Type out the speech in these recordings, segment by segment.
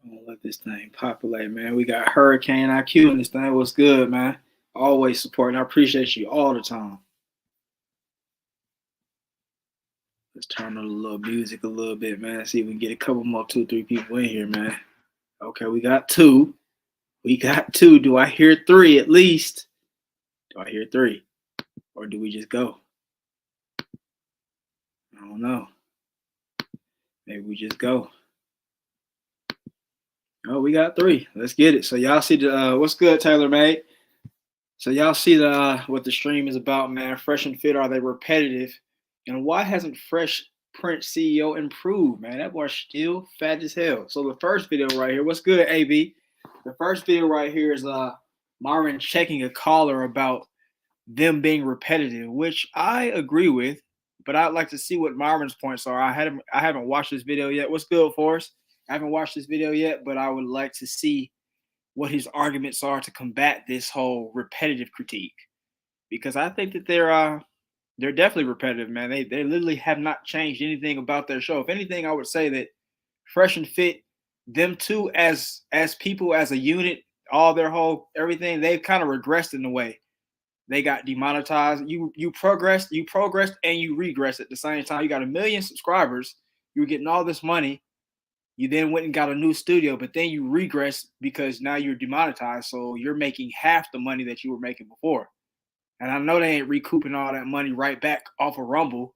I'm gonna let this thing populate, man. We got Hurricane IQ in this thing. What's good, man? Always supporting. I appreciate you all the time. Let's turn on a little music a little bit, man. See if we can get a couple more, 2, 3 people in here, man. Okay, we got two. We got two. Do I hear three at least? Do I hear three? Or do we just go? I don't know. Maybe we just go. Oh, we got three. Let's get it. So y'all see the what's good, Taylor May? So y'all see the what the stream is about, man. Fresh and Fit, are they repetitive? And why hasn't Fresh Prince CEO improved, man? That boy's still fat as hell. So the first video right here, what's good, AB? The first video right here is Marvin checking a caller about them being repetitive, which I agree with, but I'd like to see what Marvin's points are. I haven't watched this video yet. What's good, Forrest? I haven't watched this video yet, but I would like to see what his arguments are to combat this whole repetitive critique, because I think that they're definitely repetitive, man. They literally have not changed anything about their show. If anything, I would say that Fresh and Fit, them two as people, as a unit, all their whole everything, they've kind of regressed in a way. They got demonetized. You progressed, and you regressed at the same time. You got 1 million subscribers. You were getting all this money. You then went and got a new studio, but then you regress because now you're demonetized. So you're making half the money that you were making before. And I know they ain't recouping all that money right back off of Rumble,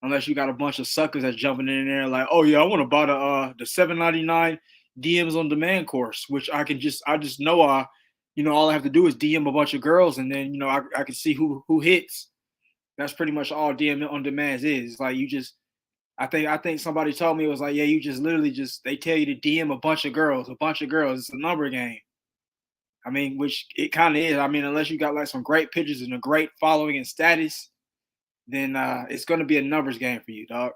unless you got a bunch of suckers that's jumping in there like, oh yeah, I want to buy the $7.99 DMs on demand course, which I just know all I have to do is DM a bunch of girls, and then I can see who hits. That's pretty much all DM on demand is. It's like you just. I think somebody told me, it was like, yeah, you just literally they tell you to DM a bunch of girls. It's a number game. I mean, which it kind of is. I mean, unless you got like some great pictures and a great following and status, then it's going to be a numbers game for you, dog.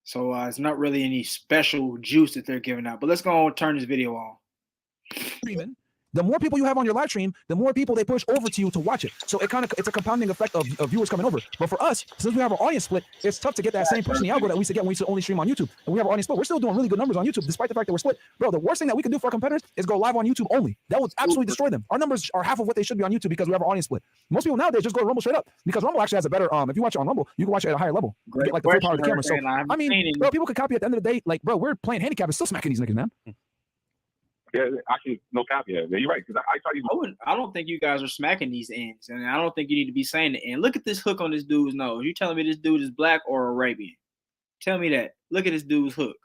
So it's not really any special juice that they're giving out. But let's go and turn this video on. The more people you have on your live stream, the more people they push over to you to watch it. So it's a compounding effect of viewers coming over. But for us, since we have our audience split, it's tough to get that same push in the algorithm that we used to get when we used to only stream on YouTube. And we have our audience split. We're still doing really good numbers on YouTube, despite the fact that we're split. Bro, the worst thing that we can do for our competitors is go live on YouTube only. That would absolutely destroy them. Our numbers are half of what they should be on YouTube because we have our audience split. Most people nowadays just go to Rumble straight up, because Rumble actually has a better, if you watch it on Rumble, you can watch it at a higher level. You get like the full power of the camera. So, I mean, bro, people could copy at the end of the day. Like, bro, we're playing handicap and still smacking these niggas, man. Yeah, actually, no cap. Yeah, you're right. Because I try to. I don't think you guys are smacking these ends, and I don't think you need to be saying the end. Look at this hook on this dude's nose. You telling me this dude is black or Arabian? Tell me that. Look at this dude's hook.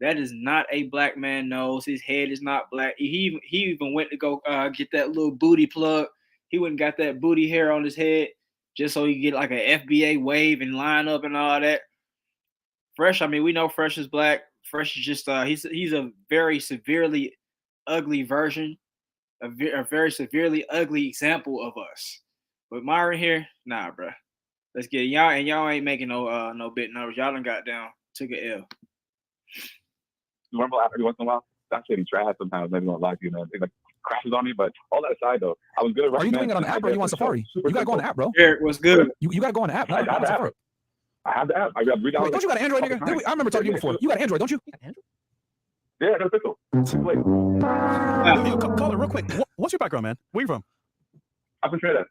That is not a black man nose. His head is not black. He even went to go get that little booty plug. He went and got that booty hair on his head just so he could get like an FBA wave and line up and all that. Fresh, I mean, we know Fresh is black. Fresh is just he's a very severely ugly version, a very severely ugly example of us. But Myron here, nah, bro. Let's get it. Y'all ain't making no big numbers. Y'all done got down, took a L. Rumble every once in a while. That's getting trash sometimes. Maybe gonna lie to you, man. It like crashes on me. But all that aside though, I was good at. Are you doing it on the app, or are you on Safari? You gotta go on the app, bro. Eric, what's good? You gotta go on the app. I have the app. I have the app. I got Wait, don't you got an Android, nigga? I remember talking to you before. You got an Android, don't you? Yeah, that's Pixel. Call it real quick. What's your background, man? Where you from? I'm from Trinidad.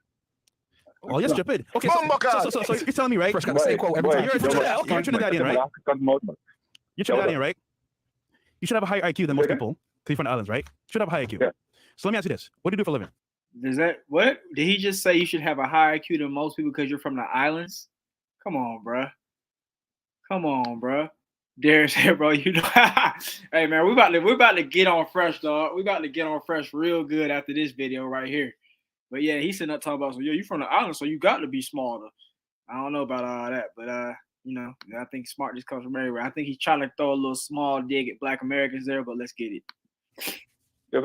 Oh, yes, jump in. Okay, so you're telling me, right? Fresh got the same quote every time. You're Trinidadian, right? You're Trinidadian, right? You should have a higher IQ than most people, because you're from the islands, right? You should have a high IQ. Yeah. So let me ask you this. What do you do for a living? Does that, what? Did he just say you should have a higher IQ than most people because you're from the islands? Come on, bro. Come on, bro. Darius here, bro. You know, hey man, we about to get on Fresh, dog. We about to get on Fresh real good after this video right here. But yeah, he's sitting up talking about, so yo, you from the island, so you got to be smarter. I don't know about all that, but you know, I think smart just comes from everywhere. I think he's trying to throw a little small dig at Black Americans there, but let's get it. Yeah,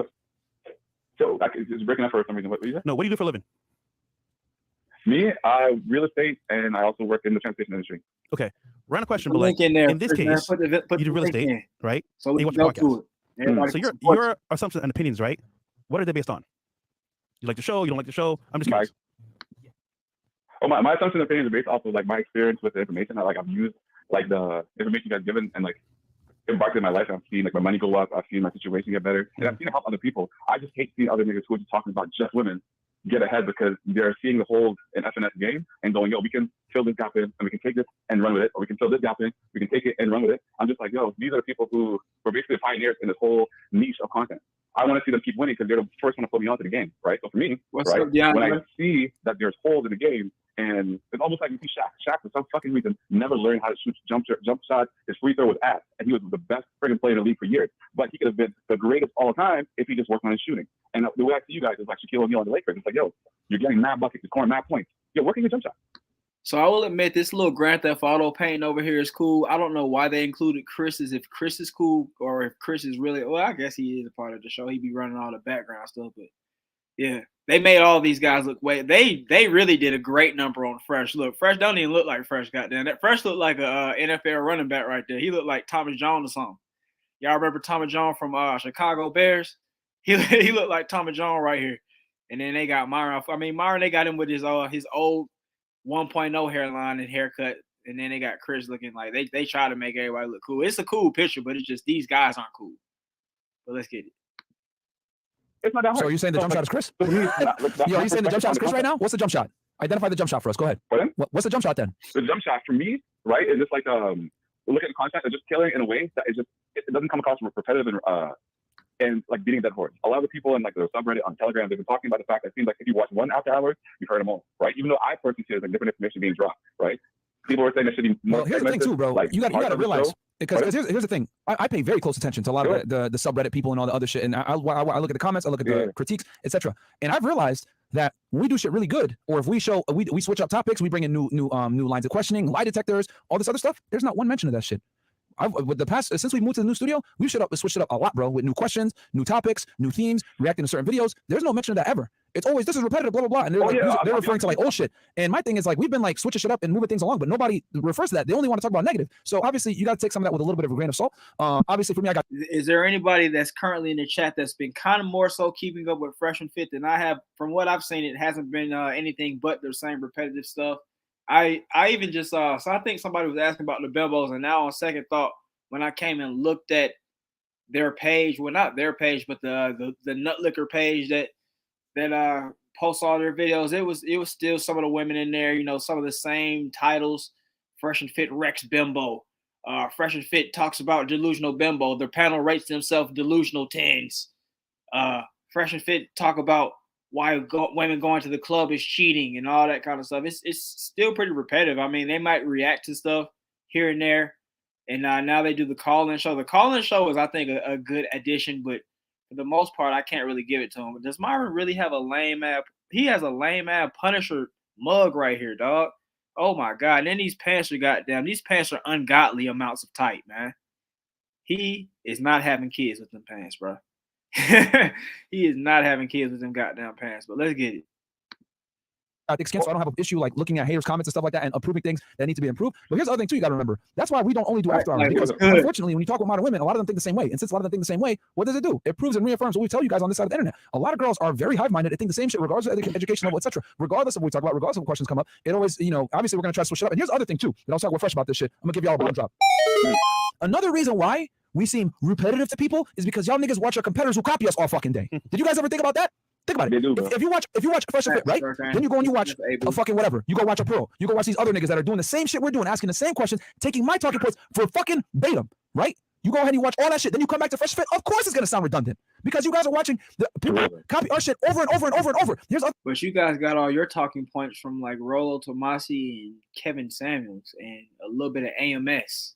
so it's breaking up for some reason. What you say? No, what do you do for a living? Me, real estate, and I also work in the transportation industry. Okay, random question, but like in this case, you do real estate, right? So we watch go podcasts. So your assumptions and opinions, right? What are they based on? You like the show? You don't like the show? I'm just curious. My assumptions and opinions are based off of like my experience with the information that like I've used, like the information you guys given, and like embarked in my life. I've seen like my money go up. I've seen my situation get better, and I've seen it help other people. I just hate seeing other niggas who are just talking about just women get ahead because they're seeing the holes in FNS game and going, yo, we can fill this gap in and we can take this and run with it, or we can fill this gap in, we can take it and run with it. I'm just like, yo, these are the people who were basically pioneers in this whole niche of content. I want to see them keep winning because they're the first one to put me onto the game, right? So for me, when I see that there's holes in the game, and it's almost like you see Shaq. Shaq, for some fucking reason, never learned how to shoot jump shot. His free throw was ass, and he was the best friggin' player in the league for years. But he could have been the greatest all time if he just worked on his shooting. And the way I see you guys is like Shaquille O'Neal on the Lakers. It's like, yo, you're getting mad buckets, you're scoring mad points. Yo, working your jump shot. So I will admit, this little Grand Theft Auto painting over here is cool. I don't know why they included Chris's. If Chris is cool, or if Chris is really, well, I guess he is a part of the show. He'd be running all the background stuff, but yeah, they made all these guys look way. They really did a great number on Fresh. Look, Fresh don't even look like Fresh. Goddamn, that Fresh looked like a NFL running back right there. He looked like Thomas Jones or something. Y'all remember Thomas Jones from Chicago Bears? He looked like Thomas Jones right here. And then they got Myron. I mean, Myron, they got him with his old 1.0 hairline and haircut. And then they got Chris looking like they try to make everybody look cool. It's a cool picture, but it's just these guys aren't cool. But let's get it. It's not that hard. So are you saying the jump shot is Chris? Yo, are you saying the jump shot is Chris right now? What's the jump shot? Identify the jump shot for us. Go ahead. What's the jump shot then? The jump shot for me, right, is just like look at the content and just tailoring in a way that it doesn't come across repetitive and like beating dead horse. A lot of the people in like the subreddit on Telegram, they've been talking about the fact that it seems like if you watch one after hours, you've heard them all, right? Even though I personally see there's like different information being dropped, right? People were saying there should be more. Well, here's the thing too, bro. Like, you got to realize. Because here's the thing, I pay very close attention to a lot of the subreddit people and all the other shit, and I look at the comments, I look at the critiques, etc. And I've realized that when we do shit really good, or if we switch up topics, we bring in new lines of questioning, lie detectors, all this other stuff. There's not one mention of that shit. With the past, since we moved to the new studio, we switched it up a lot, bro, with new questions, new topics, new themes, reacting to certain videos. There's no mention of that ever. It's always, this is repetitive, blah, blah, blah. And they're referring to like old shit. And my thing is like, we've been like switching shit up and moving things along, but nobody refers to that. They only want to talk about negative. So obviously you got to take some of that with a little bit of a grain of salt. Obviously for me, Is there anybody that's currently in the chat that's been kind of more so keeping up with Fresh and Fit than I have? From what I've seen, it hasn't been anything but the same repetitive stuff. I even just so I think somebody was asking about the Bimbos, and now on second thought, when I came and looked at their page, well, not their page, but the Nutlicker page that posts all their videos, it was still some of the women in there, you know, some of the same titles. Fresh and Fit Rex Bimbo. Fresh and Fit talks about delusional bimbo. Their panel rates themselves delusional 10s. Fresh and Fit talk about why women going to the club is cheating and all that kind of stuff. It's still pretty repetitive. I mean, they might react to stuff here and there. And now they do the call-in show. The call-in show is, I think, a good addition, but for the most part, I can't really give it to him. But does Myron really have a lame-ass? He has a lame-ass Punisher mug right here, dog. Oh, my God. And then these pants are ungodly amounts of tight, man. He is not having kids with them pants, bro. He is not having kids with them goddamn pants, but let's get it. Thick skin, so I don't have an issue like looking at haters' comments and stuff like that and approving things that need to be improved. But here's the other thing too, you got to remember. That's why we don't only do after hours, because unfortunately, when you talk with modern women, a lot of them think the same way. And since a lot of them think the same way, what does it do? It proves and reaffirms what we tell you guys on this side of the internet. A lot of girls are very hive-minded. They think the same shit, regardless of education level, etc. Regardless of what we talk about, regardless of what questions come up, it always, you know, obviously we're gonna try to switch it up. And here's the other thing too, that I was talking with Fresh about this shit. I'm gonna give y'all a bomb drop. Another reason why we seem repetitive to people is because y'all niggas watch our competitors who copy us all fucking day. Did you guys ever think about that? Think about it. If you watch Fresh and Fit, right? Then you go and you watch a fucking whatever. You go watch a Pro. You go watch these other niggas that are doing the same shit we're doing, asking the same questions, taking my talking points for fucking beta, right? You go ahead and you watch all that shit. Then you come back to Fresh and Fit. Of course, it's gonna sound redundant because you guys are watching the people copy our shit over and over and over and over. But you guys got all your talking points from like Rollo Tomasi and Kevin Samuels and a little bit of AMS.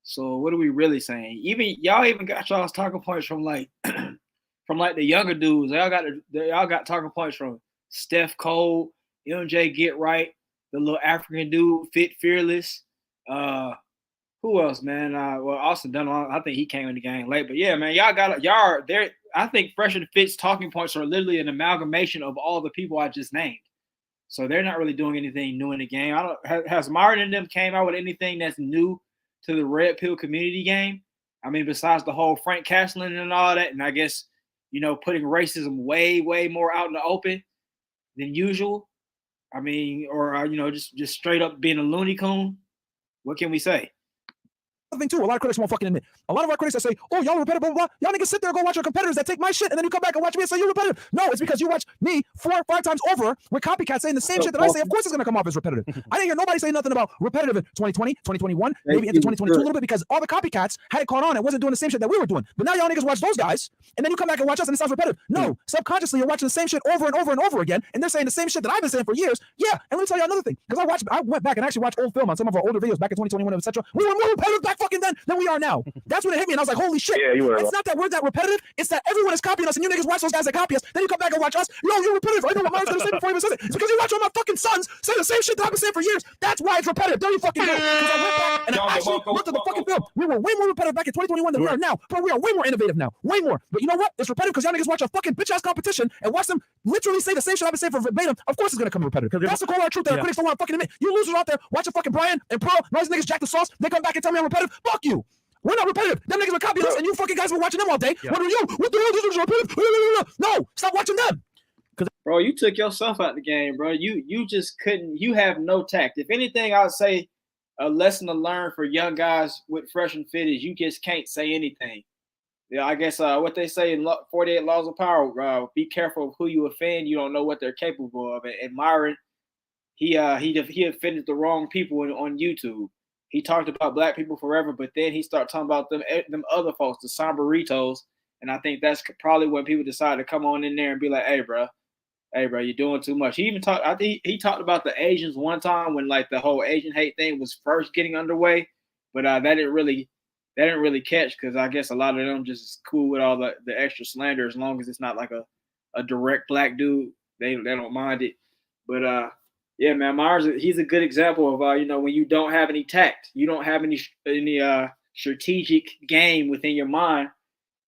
So what are we really saying? Y'all even got y'all's talking points from like. From like the younger dudes, y'all got talking points from Steph Cole, MJ Get Right, the little African dude, Fit Fearless. Who else, man? Well, Austin Dunn, I think he came in the game late, but yeah, man, y'all are there. I think Fresh and Fit's talking points are literally an amalgamation of all the people I just named. So they're not really doing anything new in the game. Has Martin and them came out with anything that's new to the Red Pill community game? I mean, besides the whole Frank Castling and all that, and I guess, you know, putting racism way, way more out in the open than usual. I mean, or, you know, just straight up being a looney coon. What can we say? thing too, a lot of critics won't fucking admit. A lot of our critics that say, "Oh, y'all repetitive, blah, blah, blah." Y'all niggas sit there and go watch your competitors that take my shit, and then you come back and watch me and say you're repetitive. No, it's because you watch me 4 or 5 times over with copycats saying the same shit that I say. Of course, it's gonna come off as repetitive. I didn't hear nobody say nothing about repetitive in 2020, 2021, maybe into 2022 a little bit, because all the copycats had it caught on and wasn't doing the same shit that we were doing. But now y'all niggas watch those guys, and then you come back and watch us, and it sounds repetitive. No, subconsciously you're watching the same shit over and over and over again, and they're saying the same shit that I've been saying for years. Yeah, and let me tell you another thing, because I went back and actually watched old film on some of our older videos back in 2021, etc. We were more repetitive back fucking then than we are now. That's when it hit me, and I was like, holy shit. Yeah, you were. It's not that we're that repetitive, it's that everyone is copying us, and you niggas watch those guys that copy us, then you come back and watch us. Yo, you're repetitive. I know what Myers gonna say before he even says it. It's because you watch all my fucking sons say the same shit that I've been saying for years. That's why it's repetitive. Don't you fucking know? Because I went back and I actually looked at the fucking film. We were way more repetitive back in 2021 than we are now, but we are way more innovative now. Way more. But you know what? It's repetitive because y'all niggas watch a fucking bitch ass competition and watch them literally say the same shit I've been saying for verbatim. Of course it's gonna come repetitive. That's the cold hard truth that critics don't want to fucking admit. You losers out there watching fucking Brian and Pearl, those niggas jack the sauce, they come back and tell me I'm repetitive. Fuck you. We're not repetitive. Them niggas were copying us, and you fucking guys were watching them all day. What are you? What the hell? This is repetitive. No, stop watching them. Bro, you took yourself out the game, bro. You just couldn't. You have no tact. If anything, I would say a lesson to learn for young guys with fresh and fit is you just can't say anything. Yeah, I guess what they say in 48 Laws of Power, be careful of who you offend. You don't know what they're capable of. And Myron, he offended the wrong people on YouTube. He talked about black people forever, but then he started talking about them other folks, the Somberitos. And I think that's probably when people decide to come on in there and be like, hey, bro, you're doing too much. He even talked, I think he talked about the Asians one time when like the whole Asian hate thing was first getting underway, but that didn't really catch because I guess a lot of them just cool with all the extra slander as long as it's not like a direct black dude. They don't mind it. But yeah, man, Myers, he's a good example of when you don't have any tact, you don't have any strategic game within your mind.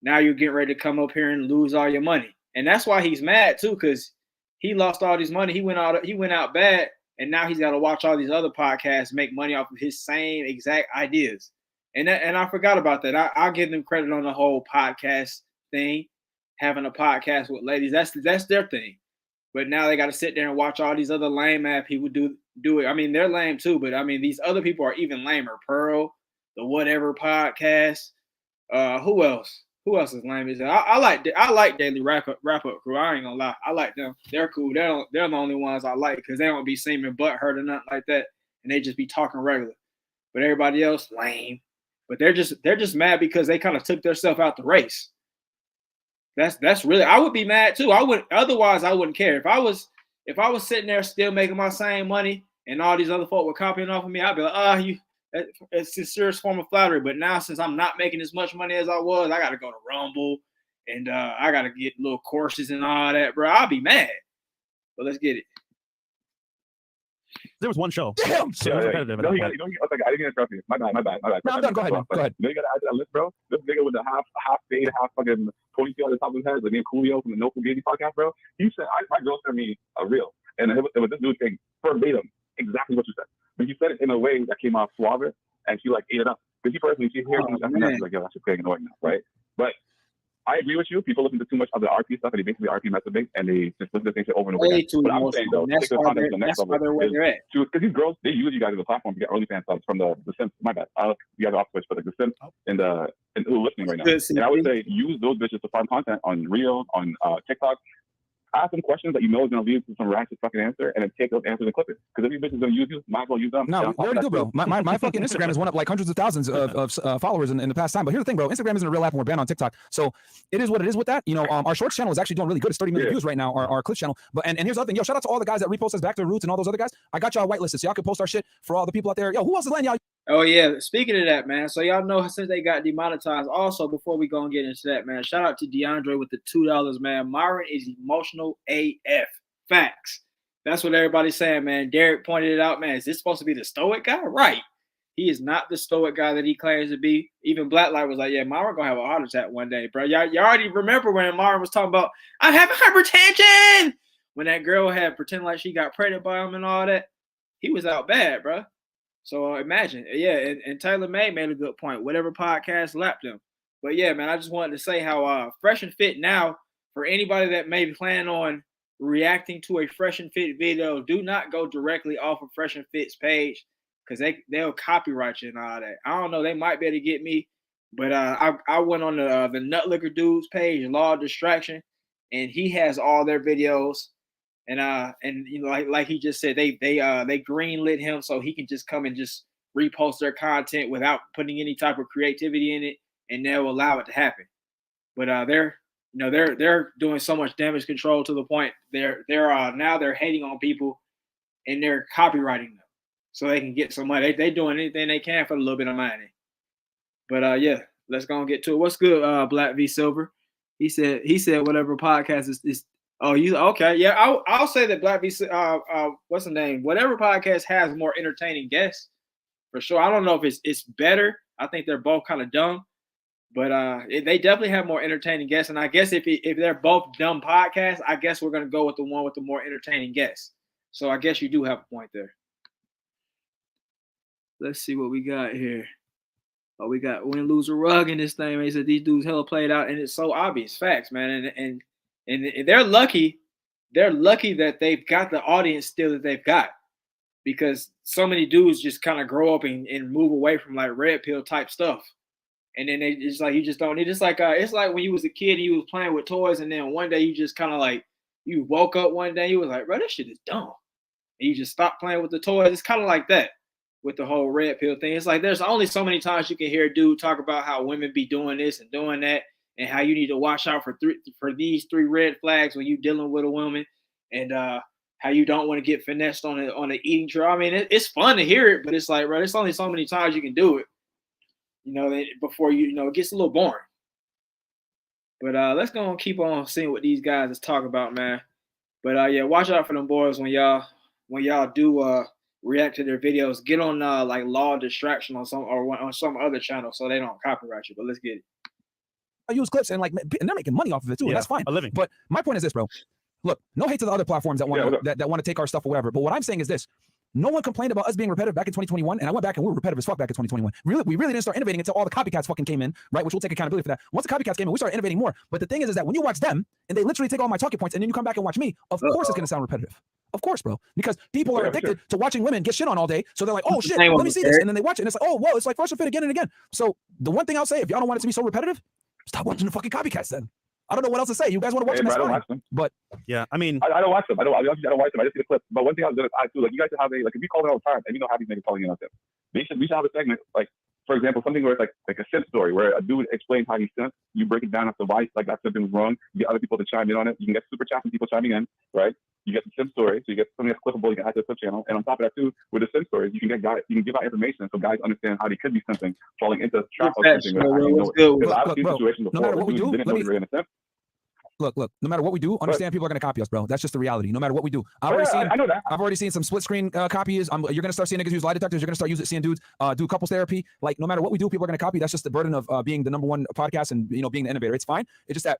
Now you're getting ready to come up here and lose all your money, and that's why he's mad too, because he lost all this money. He went out bad, and now he's got to watch all these other podcasts make money off of his same exact ideas. And I forgot about that. I'll give them credit on the whole podcast thing, having a podcast with ladies. That's their thing. But now they got to sit there and watch all these other lame ass people do it. I mean, they're lame too, but I mean, these other people are even lamer. Pearl, the Whatever podcast. Who else? Who else is lame? I like Daily Wrap Up Crew. I ain't gonna lie. I like them. They're cool. They're the only ones I like because they don't be seeming butthurt or nothing like that, and they just be talking regular. But everybody else lame. But they're just mad because they kind of took themselves out the race. That's really, I would be mad too. Otherwise I wouldn't care. If I was sitting there still making my same money and all these other folk were copying off of me, I'd be like, it's a serious form of flattery. But now since I'm not making as much money as I was, I gotta go to Rumble and I gotta get little courses and all that, bro. I'll be mad. But let's get it. There was one show. Damn. So it was repetitive. I didn't interrupt you. My bad. No, I'm done. Go ahead, man. Go ahead. You know, you got to add to that list, bro. This nigga with the half fade, half fucking ponytail on the top of his head, like me and Coolio from the No Fugazi podcast, bro. He said, my girl sent me a reel, and it was this dude saying verbatim exactly what you said. But you said it in a way that came off suave, and she like ate it up. Because she personally, she hears me, she's like, yo, that's just pretty annoying now, right? But I agree with you. People listen to too much of the RP stuff, and they basically RP messaging, and they just listen to things over and over again. But I'm saying though, that's why they're where they're at. Because these girls, they use you guys as a platform to get OnlyFans subs from the Sims. My bad. You guys are off switch, but like the Sims and who are listening right now. And I would say use those bitches to find content on Reel, on TikTok. Ask them questions that you know is going to lead to some ratchet fucking answer, and then take those answers and clip it. Because if these bitches going to use you, might as well use them. No, we already do, bro. My fucking Instagram has won up like hundreds of thousands of followers in the past time. But here's the thing, bro. Instagram isn't a real app, and we're banned on TikTok. So it is what it is with that. You know, our Shorts channel is actually doing really good. It's 30 million views right now, our Clips channel. But and here's the other thing. Yo, shout out to all the guys that repost us back to the roots and all those other guys. I got y'all whitelisted, so y'all can post our shit for all the people out there. Yo, who else is letting y'all? Oh yeah, speaking of that, man. So y'all know since they got demonetized. Also, before we go and get into that, man, shout out to DeAndre with the $2, man. Myron is emotional AF. Facts. That's what everybody's saying, man. Derek pointed it out, man. Is this supposed to be the stoic guy? Right. He is not the stoic guy that he claims to be. Even Blacklight was like, yeah, Myron gonna have a heart attack one day, bro. Y'all already remember when Myron was talking about, I have hypertension. When that girl had pretended like she got pregnant by him and all that, he was out bad, bro. So imagine, yeah, and Taylor May made a good point. Whatever podcast lapped him. But yeah, man, I just wanted to say how Fresh and Fit now, for anybody that may plan on reacting to a Fresh and Fit video, do not go directly off of Fresh and Fit's page. because they'll copyright you and all that. I don't know. They might be able to get me, but I went on the Nutlicker Dude's page, Law of Distraction, and he has all their videos. And you know, like he just said, they greenlit him so he can just come and just repost their content without putting any type of creativity in it, and they'll allow it to happen. But they're doing so much damage control to the point they're hating on people and they're copywriting them so they can get some money. They doing anything they can for a little bit of money. But yeah, let's go and get to it. What's good, Black v Silver? He said whatever podcast is. Oh, you okay? Yeah, I'll say that Black v what's the name? Whatever podcast has more entertaining guests, for sure. I don't know if it's better. I think they're both kind of dumb, but they definitely have more entertaining guests. And I guess if they're both dumb podcasts, I guess we're gonna go with the one with the more entertaining guests. So I guess you do have a point there. Let's see what we got here. Oh, we got Win, Lose, or Rug in this thing. Man. He said these dudes hella played out, and it's so obvious. Facts, man. And they're lucky. They're lucky that they've got the audience still that they've got, because so many dudes just kind of grow up and move away from like red pill type stuff, and then it's like you just don't need. It's like when you was a kid and you was playing with toys, and then one day you just kind of like you woke up one day you was like, bro, this shit is dumb, and you just stopped playing with the toys. It's kind of like that with the whole red pill thing. It's like there's only so many times you can hear a dude talk about how women be doing this and doing that, and how you need to watch out for these 3 red flags when you're dealing with a woman, and how you don't want to get finessed on an eating trail. I mean, it's fun to hear it, but it's like, bro, there's only so many times you can do it, before it gets a little boring. But let's go and keep on seeing what these guys is talking about, man. But yeah, watch out for them boys when y'all do react to their videos. Get on like Law of Distraction on some other channel so they don't copyright you. But let's get it. I use clips and they're making money off of it too. And that's fine. A living. But my point is this, bro. Look, no hate to the other platforms that want to take our stuff or whatever. But what I'm saying is this: no one complained about us being repetitive back in 2021, and I went back and we were repetitive as fuck back in 2021. We really didn't start innovating until all the copycats fucking came in, right? Which we'll take accountability for that. Once the copycats came in, we started innovating more. But the thing is that when you watch them and they literally take all my talking points, and then you come back and watch me, of course it's gonna sound repetitive. Of course, bro. Because people are addicted to watching women get shit on all day. So they're like, oh shit, let me see this. And then they watch it and it's like, oh, whoa, it's like Fresh and Fit again and again. So the one thing I'll say, if y'all don't want it to be so repetitive, stop watching the fucking copycats then. I don't know what else to say. You guys want to watch them? I don't watch them. But yeah, I mean, I don't watch them. I don't watch them. I just see the clips. But one thing I was gonna ask too, like you guys should have if you call it all the time, and you know how these niggas calling in on them, we should have a segment like, for example, something where it's like a simp story where a dude explains how he simped. You break it down as to why like that something was wrong. You get other people to chime in on it. You can get super chats from people chiming in, right? You get the simp story, so you get something that's clippable. You can add to the clip channel, and on top of that too, with the simp stories, you can give out information so guys understand how they could be simping, falling into trap of simping. Because I've seen situations before where dudes didn't know they were in a simp. Look, no matter what we do, understand people are going to copy us, bro. That's just the reality. No matter what we do. I know that. I've already seen some split screen copies. You're going to start seeing niggas use lie detectors. You're going to start seeing dudes do couples therapy. Like, no matter what we do, people are going to copy. That's just the burden of being the #1 podcast and, being the innovator. It's fine. It's just that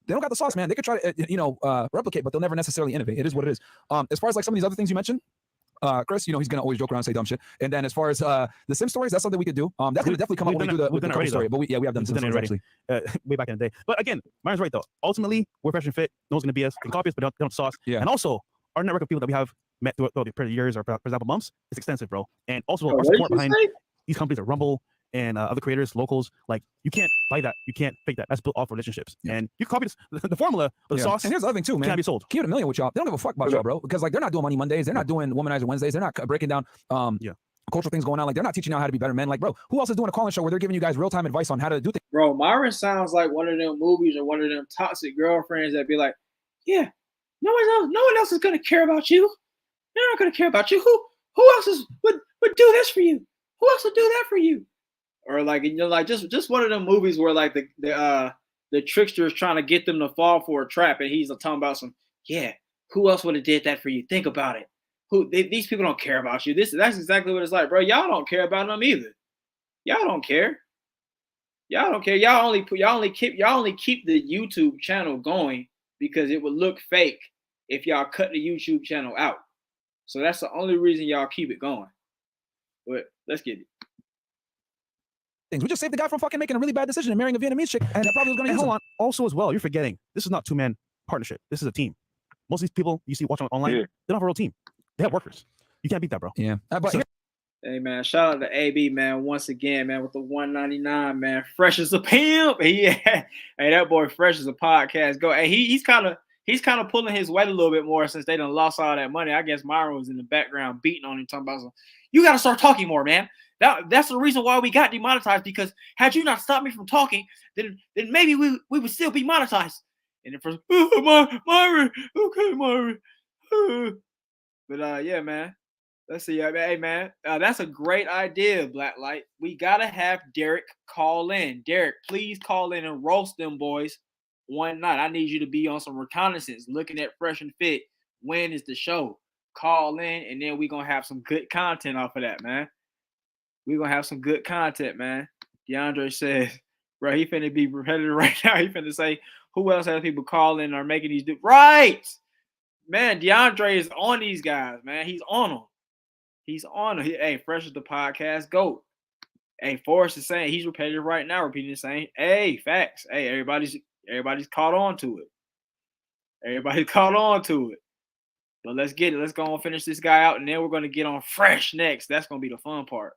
they don't got the sauce, man. They could try to, replicate, but they'll never necessarily innovate. It is what it is. As far as like some of these other things you mentioned, Chris, he's gonna always joke around and say dumb shit. And then as far as the sim stories, that's something we could do. That's gonna definitely come up when we do the couple story. But we have done some stories actually way back in the day. But again, Myron's right though. Ultimately, we're Fresh and Fit. No one's gonna be us. Can copy us, but they don't sauce. Yeah. And also, our network of people that we have met throughout the years, or for example months, is extensive, bro. And also, our support behind these companies are Rumble and other creators, locals. Like, you can't buy that. You can't fake that. That's built off relationships. Yeah. And you copy the formula, but the sauce. And here's the other thing too, man. Can't be sold. Keep it a million with y'all. They don't give a fuck about y'all, bro. Because like they're not doing Money Mondays. They're not doing Womanizer Wednesdays. They're not breaking down cultural things going on. Like, they're not teaching you how to be better men. Like, bro, who else is doing a call-in show where they're giving you guys real-time advice on how to do things? Bro, Myron sounds like one of them movies or one of them toxic girlfriends that be like, yeah, no one else is gonna care about you. They're not gonna care about you. Who else would do this for you? Who else would do that for you? Or like, just one of them movies where like the trickster is trying to get them to fall for a trap, and he's talking about who else would have did that for you? Think about it. These people don't care about you. That's exactly what it's like, bro. Y'all don't care about them either. Y'all don't care. Y'all don't care. Y'all only keep the YouTube channel going because it would look fake if y'all cut the YouTube channel out. So that's the only reason y'all keep it going. But let's get it. We just saved the guy from fucking making a really bad decision and marrying a Vietnamese chick, and that probably was going to hold on. Also, as well, you're forgetting this is not two-man partnership. This is a team. Most of these people you see watching online, they don't have a real team. They have workers. You can't beat that, bro. Yeah, Hey man, shout out to AB man once again, man, with the 199, man. Fresh as a pimp. Hey, that boy fresh as a podcast. Go. Hey, he's kind of pulling his weight a little bit more since they done lost all that money. I guess Myron was in the background beating on him, talking about you gotta start talking more, man. That's the reason why we got demonetized, because had you not stopped me from talking, then maybe we would still be monetized. And then first, Myron, okay, Myron. But yeah, man. Let's see. Hey, man, that's a great idea, Blacklight. We got to have Derek call in. Derek, please call in and roast them boys one night. I need you to be on some reconnaissance, looking at Fresh and Fit. When is the show? Call in, and then we're going to have some good content off of that, man. We're going to have some good content, man. DeAndre says, bro, he finna be repetitive right now. He finna say, who else has people calling or making these right? Man, DeAndre is on these guys, man. He's on them. He's on. Hey, Fresh is the podcast GOAT. Hey, Forrest is saying he's repetitive right now, repeating the same. Hey, facts. Hey, everybody's caught on to it. Everybody caught on to it. But let's get it. Let's go and finish this guy out, and then we're going to get on Fresh next. That's going to be the fun part.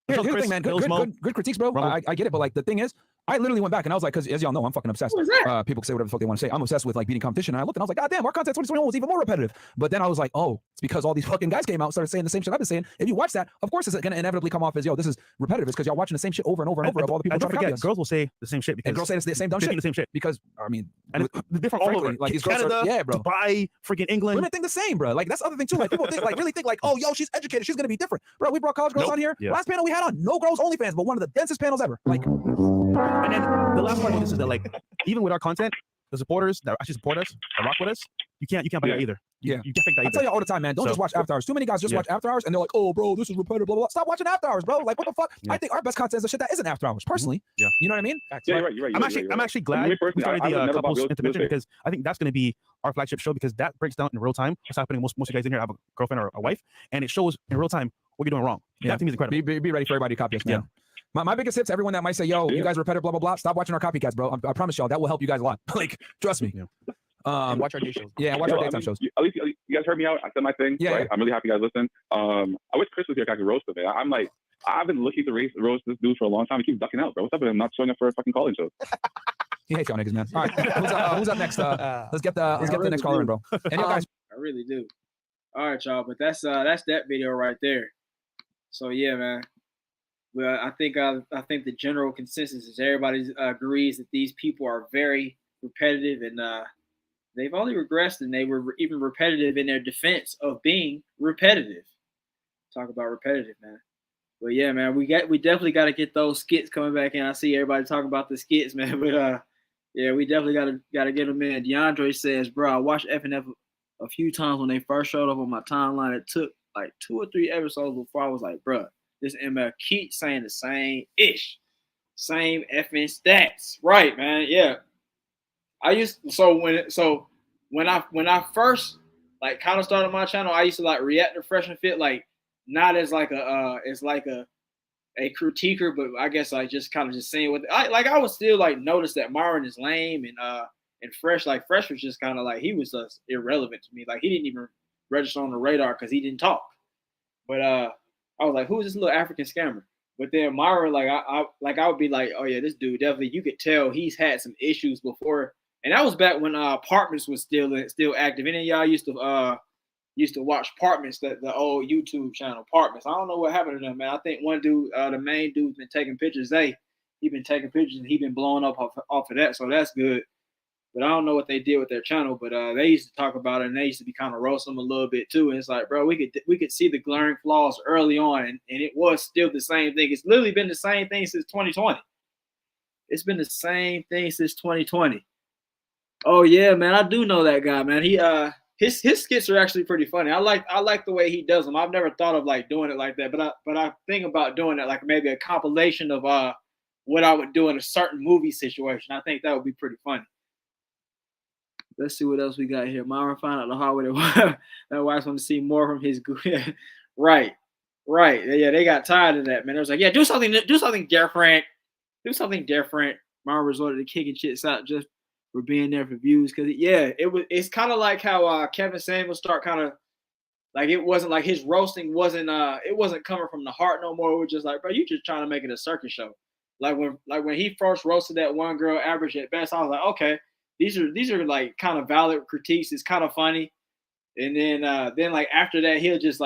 Here's the thing, man. Good critiques, bro. I get it, but like the thing is, I literally went back and I was like, because as y'all know, I'm fucking obsessed. People can say whatever the fuck they want to say. I'm obsessed with like beating competition. And I looked and I was like, God damn, our content 2021 was even more repetitive. But then I was like, oh, it's because all these fucking guys came out and started saying the same shit I've been saying. If you watch that, of course it's gonna inevitably come off as, yo, this is repetitive. It's because y'all watching the same shit over and over and over of all the people trying to copy us. Girls will say the same shit because and girls say the same dumb shit. The same shit because I mean, and it's different all over. Like these Canada, girls are, yeah, bro. Dubai, freaking England. Women think the same, bro. Like that's the other thing too. Like people think really think like, oh, yo, she's educated, she's gonna be different, bro. We brought college girls on here. Last panel we had on, no girls OnlyFans, but one of the densest panels ever. Like, and then the last part of this is that like even with our content, the supporters that actually support us, that rock with us, you can't buy that either. You can't fake that either. I tell you all the time, man, don't just watch After Hours. Too many guys just watch After Hours and they're like, oh, bro, this is repetitive, blah, blah, blah. Stop watching After Hours, bro. Like, what the fuck? I think our best content is the shit that isn't After Hours, personally. You know what I mean? Yeah, you're right. I'm actually glad we started the couples intervention because I think that's going to be our flagship show because that breaks down in real time what's happening. Most of you guys in here have a girlfriend or a wife, and it shows in real time what you're doing wrong. That to me is incredible. Be ready for everybody to copy us, man. My biggest tips, everyone that might say, yo, you guys repetitive, blah, blah, blah, stop watching our copycats, bro. I promise y'all, that will help you guys a lot. Like, trust me. Watch our day shows. Yeah, watch our daytime shows. At least you guys heard me out. I said my thing. Yeah, right? I'm really happy you guys listen. I wish Chris was here so I could roast him. I'm like, I've been looking to roast this dude for a long time. He keeps ducking out, bro. What's up with him not showing up for a fucking calling show? He hates y'all niggas, man. All right, who's up next? Let's get the next caller in, bro. And you guys, I really do. All right, y'all. But that's that video right there. So yeah, man. Well, I think the general consensus is everybody agrees that these people are very repetitive, and they've only regressed, and they were even repetitive in their defense of being repetitive. Talk about repetitive, man. But yeah, man, we definitely got to get those skits coming back in. I see everybody talking about the skits, man. But yeah, we definitely got to get them in. DeAndre says, bro, I watched FNF a few times when they first showed up on my timeline. It took like 2 or 3 episodes before I was like, bro, this ML keeps saying the same effing stats. Right, man. Yeah. When I first like kind of started my channel, I used to like react to Fresh and Fit, like not as like a critiquer, but I guess like just kind of just saying what I would still like notice that Myron is lame and Fresh was just kind of like he was just irrelevant to me. Like he didn't even register on the radar because he didn't talk. But I was like, who is this little African scammer? But then Myron, like I would be like, oh yeah, this dude definitely. You could tell he's had some issues before, and that was back when Apartments was still active. And then y'all used to watch Apartments, the old YouTube channel Apartments. I don't know what happened to them, man. I think one dude, the main dude's been taking pictures. He been taking pictures and he been blowing up off of that, so that's good. But I don't know what they did with their channel. But they used to talk about it, and they used to be kind of roasting them a little bit too. And it's like, bro, we could see the glaring flaws early on, and it was still the same thing. It's literally been the same thing since 2020. It's been the same thing since 2020. Oh yeah, man, I do know that guy, man. He his skits are actually pretty funny. I like the way he does them. I've never thought of like doing it like that, but I think about doing it like maybe a compilation of what I would do in a certain movie situation. I think that would be pretty funny. Let's see what else we got here. Myron found out the hard way that wives want to see more from his right. Yeah, they got tired of that, man. They was like, yeah, do something different. Myron resorted to kicking shits out just for being there for views. Cause it's kind of like how Kevin Samuels start kind of Like it wasn't like his roasting wasn't it wasn't coming from the heart no more. It was just like, bro, you just trying to make it a circus show. Like when he first roasted that one girl average at best, I was like, okay, these are like kind of valid critiques. It's kind of funny. And then like after that, he'll just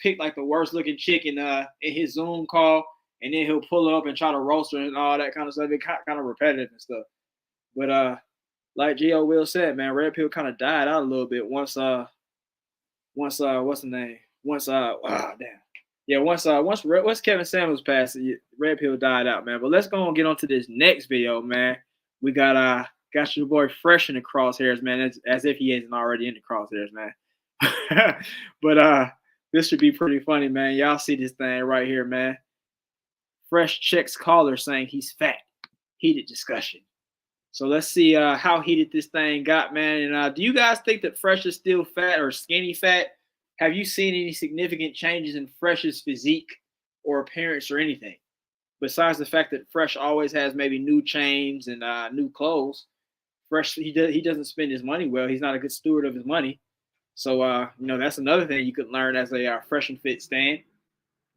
pick like the worst looking chick in his Zoom call, and then he'll pull her up and try to roast her and all that kind of stuff. It kind of repetitive and stuff. But like Gio Will said, man, Red Pill kind of died out a little bit once what's the name? Once once Kevin Samuels passed, Red Pill died out, man. But let's go and get on to this next video, man. We got your boy fresh in the crosshairs, man. As if he isn't already in the crosshairs, man. But this should be pretty funny, man. Y'all see this thing right here, man. Fresh checks caller saying he's fat. Heated discussion. So let's see how heated this thing got, man. And do you guys think that Fresh is still fat or skinny fat? Have you seen any significant changes in Fresh's physique or appearance or anything? Besides the fact that Fresh always has maybe new chains and new clothes. Fresh, he doesn't spend his money well. He's not a good steward of his money. So, that's another thing you could learn as a Fresh and Fit stan.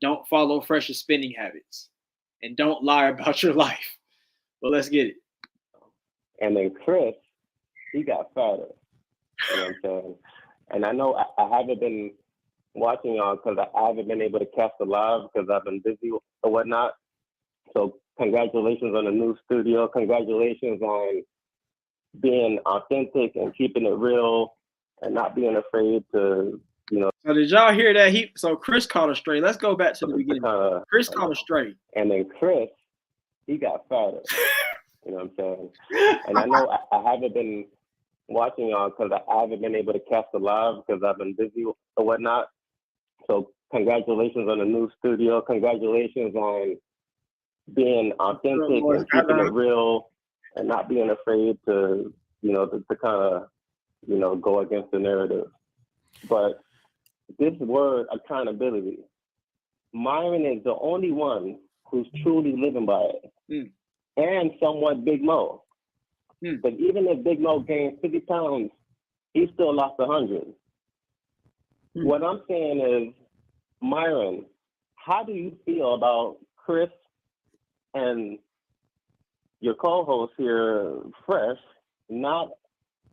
Don't follow Fresh's spending habits. And don't lie about your life. Well, let's get it. And then Chris, he got fatter. You know what I'm saying? And I know I haven't been watching y'all because I haven't been able to catch the live because I've been busy or whatnot. So congratulations on the new studio. Congratulations on being authentic and keeping it real and not being afraid to, So did y'all hear that? So Chris caught her straight. Let's go back to the beginning. Chris caught her straight. And then Chris, he got fatter. You know what I'm saying? And I know I haven't been watching y'all because I haven't been able to catch the live because I've been busy or whatnot. So congratulations on the new studio. Congratulations on being authentic and keeping it real and not being afraid to kind of, go against the narrative. But this word accountability, Myron is the only one who's truly living by it. Mm. And somewhat Big Mo. But even if Big Mo gained 50 pounds, he still lost 100. What I'm saying is, Myron, how do you feel about Chris and your co-host here, Fresh, not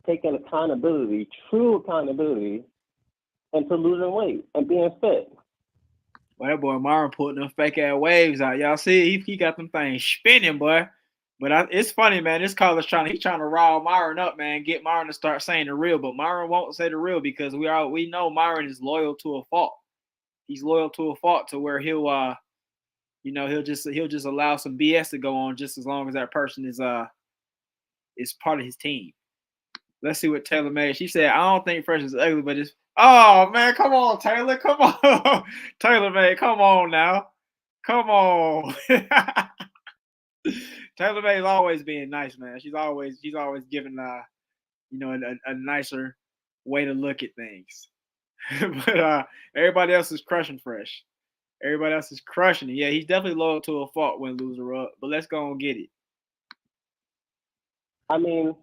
taking accountability, true accountability, into losing weight and being fit? Well, that boy Myron putting them fake ass waves out. Y'all see, he got them things spinning, boy. But it's funny, man. This caller's trying to rile Myron up, man. Get Myron to start saying the real. But Myron won't say the real because we know Myron is loyal to a fault. He's loyal to a fault to where he'll just allow some BS to go on just as long as that person is part of his team. Let's see what Taylor made. She said, I don't think Fresh is ugly, but it's oh man, come on, Taylor. Come on. Taylor May, come on now. Come on. Taylor May is always being nice, man. She's always giving a nicer way to look at things. But everybody else is crushing Fresh. Everybody else is crushing it. Yeah, he's definitely loyal to a fault when loser up. But let's go and get it. I mean,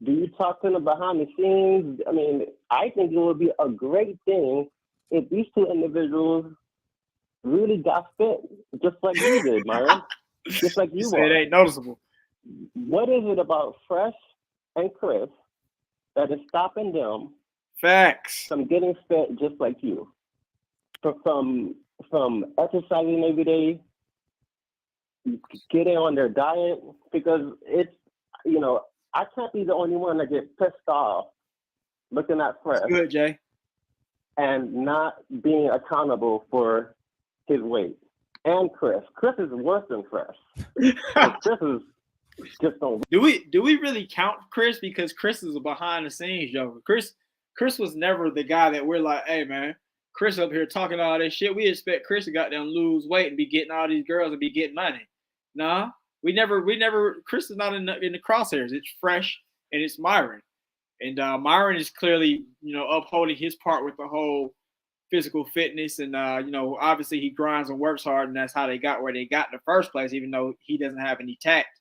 do you talk to them behind the scenes? I mean, I think it would be a great thing if these two individuals really got fit, just like you did, Myron. Just like you it ain't noticeable. What is it about Fresh and Chris that is stopping them Facts from getting fit just like you? From exercising every day, getting on their diet, because it's, I can't be the only one that gets pissed off looking at Fresh. Good, Jay. And not being accountable for his weight. And Chris. Chris is worse than Fresh. Chris is just don't. Do we really count Chris? Because Chris is a behind the scenes joker. Chris was never the guy that we're like, hey man, Chris up here talking all this shit. We expect Chris to goddamn lose weight and be getting all these girls and be getting money. Nah. We never. Chris is not in the crosshairs. It's Fresh and it's Myron, and Myron is clearly upholding his part with the whole physical fitness, and obviously he grinds and works hard, and that's how they got where they got in the first place. Even though he doesn't have any tact,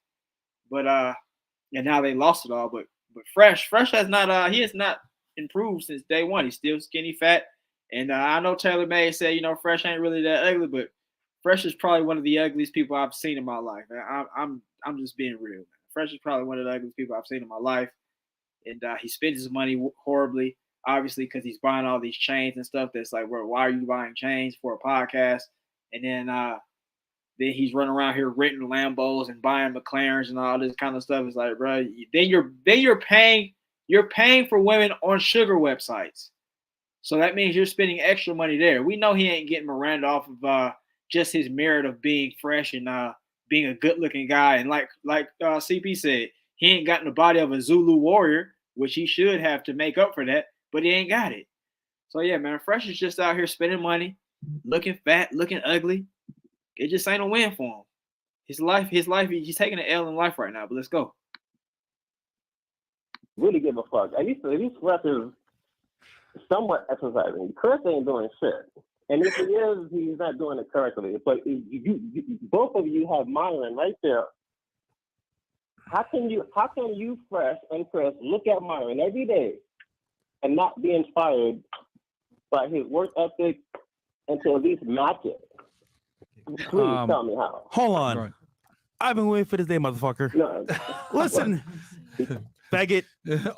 but and now they lost it all. But Fresh has not he has not improved since day one. He's still skinny fat. And I know Taylor May said, Fresh ain't really that ugly, but Fresh is probably one of the ugliest people I've seen in my life. I'm just being real. Man. Fresh is probably one of the ugliest people I've seen in my life, and he spends his money horribly, obviously, because he's buying all these chains and stuff. That's like, why are you buying chains for a podcast? And then he's running around here renting Lambos and buying McLarens and all this kind of stuff. It's like, bro, then you're paying for women on sugar websites. So that means you're spending extra money there. We know he ain't getting Miranda off of just his merit of being fresh and being a good-looking guy. And like CP said, he ain't gotten the body of a Zulu warrior, which he should have to make up for that, but he ain't got it. So yeah, man, Fresh is just out here spending money, looking fat, looking ugly. It just ain't a win for him. His life, he's taking an L in life right now, but let's go. Really give a fuck. At least Fresh is somewhat exercising. Chris ain't doing shit. And if he is, he's not doing it correctly. But you both of you have Myron right there. How can you, Fresh and Chris, look at Myron every day and not be inspired by his work ethic and to at least match it? Please tell me how. Hold on. Right. I've been waiting for this day, motherfucker. No. Listen, faggot.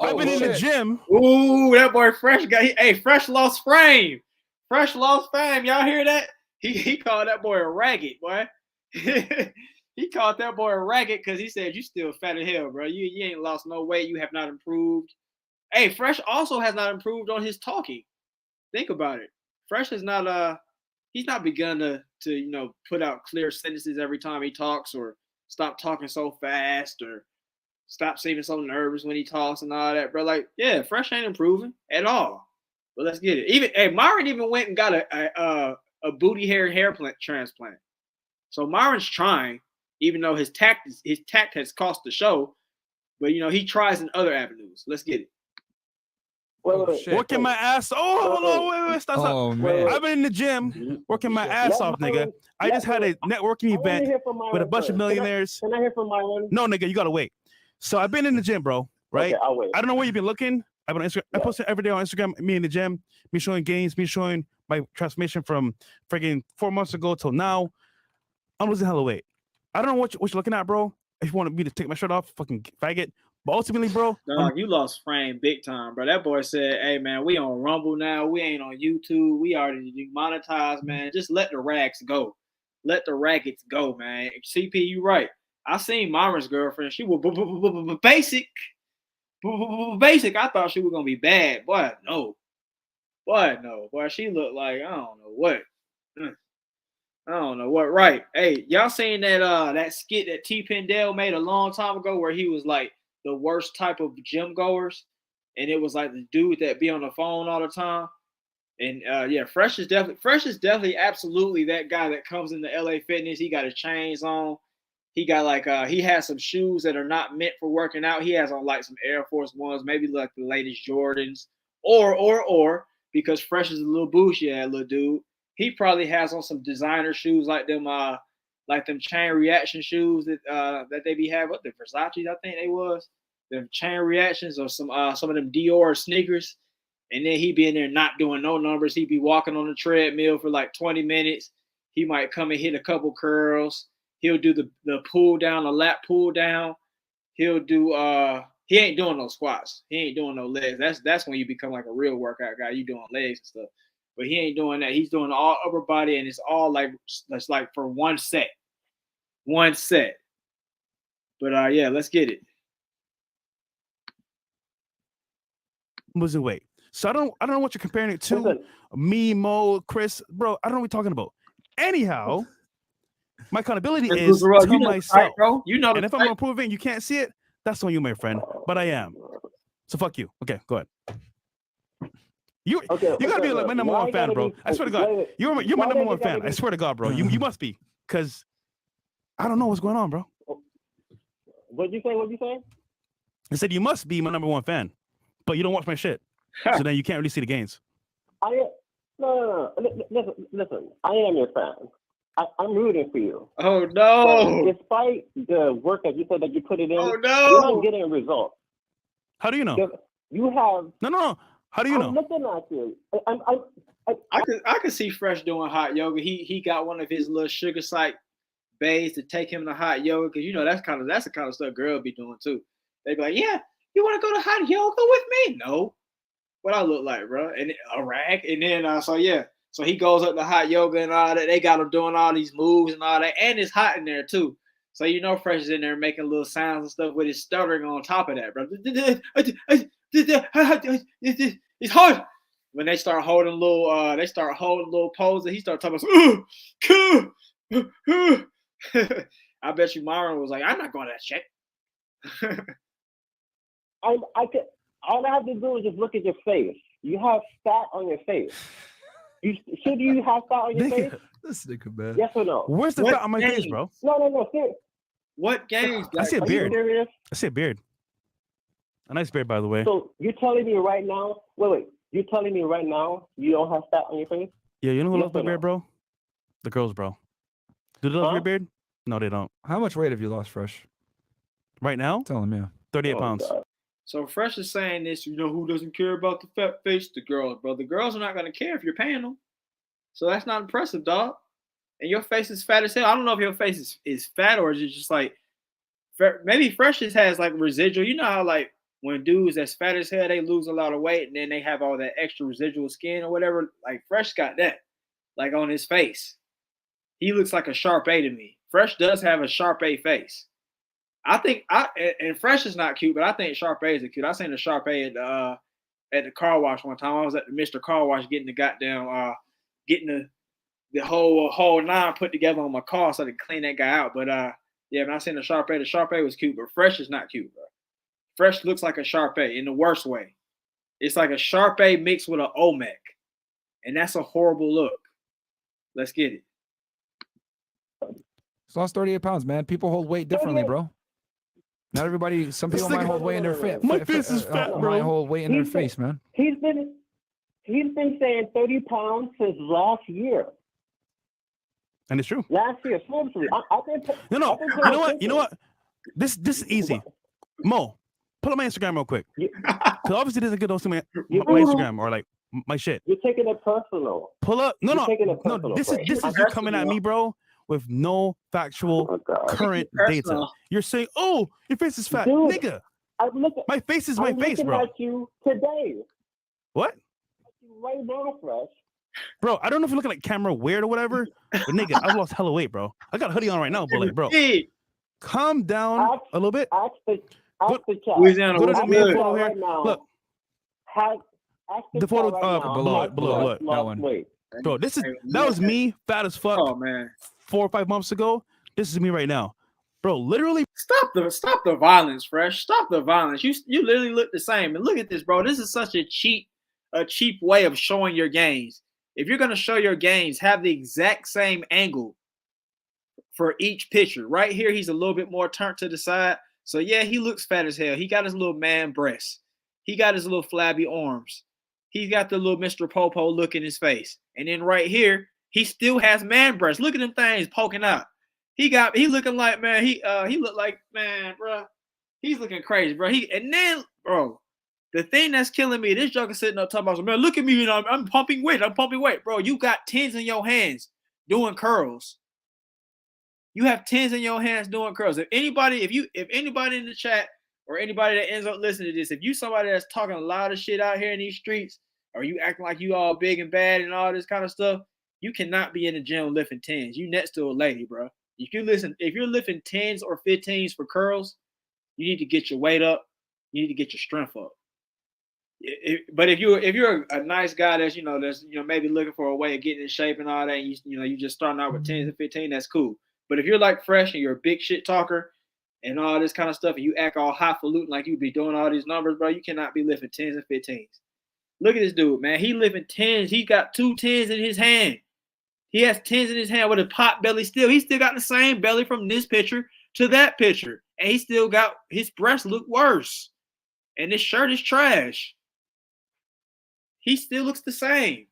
I've been in the gym. Ooh, that boy Fresh Fresh lost frame. Fresh lost fame. Y'all hear that? He called that boy a ragged, boy. He called that boy a ragged because he said, you still fat as hell, bro. You ain't lost no weight. You have not improved. Hey, Fresh also has not improved on his talking. Think about it. Fresh has not he's not begun to put out clear sentences every time he talks, or stop talking so fast, or stop seeming so nervous when he talks and all that, bro. Like, yeah, Fresh ain't improving at all. But let's get it. Myron even went and got a booty hair transplant. So Myron's trying, even though his tact has cost the show. But he tries in other avenues. Let's get it. Working my ass. Wait, stop. Man. I've been in the gym working my ass off, nigga. I just had a networking event with a bunch of millionaires. Can I hear from Myron? No, nigga, you gotta wait. So I've been in the gym, bro. Right? Okay, I'll wait. I don't know where you've been looking. I've been on Instagram. I post it every day on Instagram. Me in the gym, me showing gains, me showing my transformation from friggin' 4 months ago till now. I'm losing hella weight. I don't know what you're looking at, bro. If you want me to take my shirt off, fucking faggot. But ultimately, bro, you lost frame big time, bro. That boy said, hey, man, we on Rumble now. We ain't on YouTube. We already demonetized, man. Just let the rags go. Let the rackets go, man. CP, you right. I seen Myron's girlfriend. She was basic. Basic. I thought she was going to be bad. Boy, no. Boy, she looked like, I don't know what. I don't know what. Right. Hey, y'all seen that skit that T. Pendale made a long time ago where he was like the worst type of gym goers, and it was like the dude that be on the phone all the time. And Fresh is definitely absolutely that guy that comes into LA Fitness. He got his chains on. He got he has some shoes that are not meant for working out. He has on like some Air Force Ones, maybe like the latest Jordans, or because Fresh is a little bougie, little dude. He probably has on some designer shoes like them chain reaction shoes that they be having. What the Versace's, I think they was. Them chain reactions, or some of them Dior sneakers. And then he be in there not doing no numbers. He be walking on the treadmill for like 20 minutes. He might come and hit a couple curls. He'll do the pull down, the lat pull down. He'll do he ain't doing no squats. He ain't doing no legs. That's when you become like a real workout guy. You doing legs and stuff. But he ain't doing that. He's doing all upper body, and it's all that's like for one set. One set. But let's get it. Losing weight. So I don't know what you're comparing it to. Me, Mo, Chris, bro. I don't know what you're talking about. Anyhow, my accountability is to myself. Bro. And if I'm improving, you can't see it. That's on you, my friend. But I am. So fuck you. Okay, go ahead. You gotta be like my number one fan, bro. I swear to God, you're my number one fan. I swear to God, bro. You must be, because I don't know what's going on, bro. What'd you say? I said you must be my number one fan, but you don't watch my shit, so then you can't really see the gains. No. Listen. I am your fan. I'm rooting for you. Oh no! But despite the work that you said that you put it in, oh no, you're not getting results. How do you know? You have no. How do you know? I'm looking at you. I could see Fresh doing hot yoga. He got one of his little sugar sight bays to take him to hot yoga because that's the kind of stuff girls be doing too. They be like, yeah, you want to go to hot yoga with me? No, what I look like, bro? And a rag, and then so he goes up to hot yoga and all that. They got him doing all these moves and all that, and it's hot in there too. So Fresh is in there making little sounds and stuff with his stuttering on top of that, bro. It's hot. When they start holding little poses, he started talking about, I bet you Myron was like, I'm not going to that shit. All I have to do is just look at your face. You have fat on your face. Should you have fat on your face? This nigga, man. Yes or no? Where's the fat on my face, bro? No. Serious. What games? I see a beard. Serious? I see a beard. A nice beard, by the way. So you're telling me right now? Wait. You're telling me right now you don't have fat on your face? Yeah, you know who Yes loves my or no? beard, bro? The girls, bro. Do they love your beard? No, they don't. How much weight have you lost, Fresh? Right now? Tell him, yeah. 38 pounds. God. So Fresh is saying this, who doesn't care about the fat face? The girls, bro. The girls are not going to care if you're paying them. So that's not impressive, dog. And your face is fat as hell. I don't know if your face is fat or is it just like, maybe Fresh just has like residual. You know how like when dudes that's fat as hell, they lose a lot of weight and then they have all that extra residual skin or whatever. Like Fresh got that, like on his face. He looks like a Sharp A to me. Fresh does have a Sharp A face. I think and Fresh is not cute, but I think Sharp A is cute. I seen the Sharp A at the car wash one time. I was at the Mr. Car Wash getting the goddamn getting the whole nine put together on my car so I could clean that guy out. But when I seen the Sharp A was cute, but Fresh is not cute, bro. Fresh looks like a Sharp A in the worst way. It's like a Sharp A mixed with an Olmec, and that's a horrible look. Let's get it. He's lost 38 pounds, man. People hold weight differently, bro. Not everybody. Some people might hold weight in their face. My face is fat, bro. Might hold weight in their face, man. He's been saying 30 pounds since last year. And it's true. Last year, seriously. No. You know what? This is easy. Mo, pull up my Instagram real quick. Because obviously this is good to my Instagram or like my shit. You're taking it personal. Pull up. No. This is you coming at me, bro, with no factual current data. You're saying, "Oh, your face is fat, dude, nigga." My face is my face, bro. I'm looking at you today. What? Right now, Fresh. Bro, I don't know if you're looking at camera weird or whatever, but nigga, I've lost hella weight, bro. I got a hoodie on right now, but like, bro, calm down a little bit. Ask the chat. Go to the main photo here. Right now. Look. Ask the photo right below it. That one. Wait. Bro, that was me, fat as fuck. Oh man, 4 or 5 months ago. This is me right now, bro. Literally, stop the violence, Fresh. Stop the violence. You literally look the same. And look at this, bro. This is such a cheap way of showing your gains. If you're gonna show your gains, have the exact same angle for each picture. Right here, he's a little bit more turned to the side. So yeah, he looks fat as hell. He got his little man breasts. He got his little flabby arms. He's got the little Mr. Popo look in his face. And then right here, he still has man breasts. Look at them things poking out. He looking like, man, he looked like, man, bro. He's looking crazy, bro. Bro, the thing that's killing me, this joker sitting up talking about, man, look at me, you know, I'm pumping weight. Bro, you got tens in your hands doing curls. You have tens in your hands doing curls. If anybody in the chat or anybody that ends up listening to this, if you somebody that's talking a lot of shit out here in these streets, or you acting like you all big and bad and all this kind of stuff, you cannot be in the gym lifting tens. You next to a lady, bro. If you're lifting 10s or 15s for curls, you need to get your weight up. You need to get your strength up. But if you're a nice guy that's maybe looking for a way of getting in shape and all that, and you just starting out with 10s and 15, that's cool. But if you're like Fresh and you're a big shit talker and all this kind of stuff, and you act all highfalutin like you be doing all these numbers, bro, you cannot be lifting 10s and 15s. Look at this dude, man. He lifting 10s. He got 2 10s in his hand. He has 10s in his hand with a pot belly still. He still got the same belly from this picture to that picture. And he still got his breasts look worse. And this shirt is trash. He still looks the same.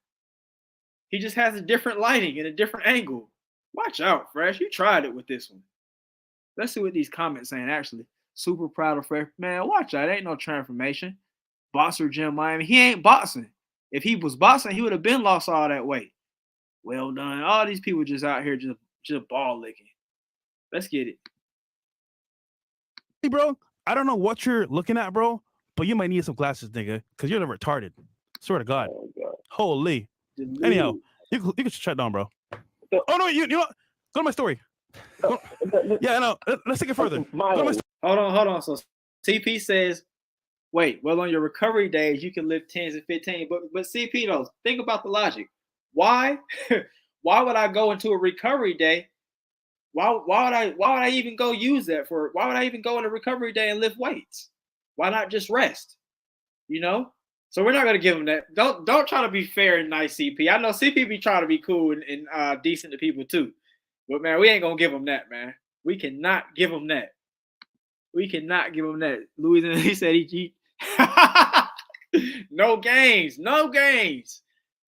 He just has a different lighting and a different angle. Watch out, Fresh. You tried it with this one. Let's see what these comments saying, actually. Super proud of Fresh. Man, watch out. Ain't no transformation. Boxer Gym Miami. He ain't boxing. If he was boxing, he would have been lost all that weight. Well done. All these people just out here just ball licking. Let's get it. Hey, bro, I don't know what you're looking at, bro, but you might need some glasses, nigga, because you're retarded. Swear to God. Oh, God. Holy. Dude. Anyhow, you can shut down, bro. Oh, no, you know what? Go to my story. Yeah, no, let's take it further. Go to my story. Hold on. So CP says, wait, well, on your recovery days, you can lift 10s and 15. But CP though, think about the logic. Why would I go into a recovery day? Why would I even go use that for? Why would I even go in a recovery day and lift weights? Why not just rest? You know? So we're not gonna give him that. Don't try to be fair and nice, CP. I know CP be trying to be cool and decent to people too. But man, we ain't gonna give him that, man. We cannot give him that. We cannot give him that. Louis, he said he no gains.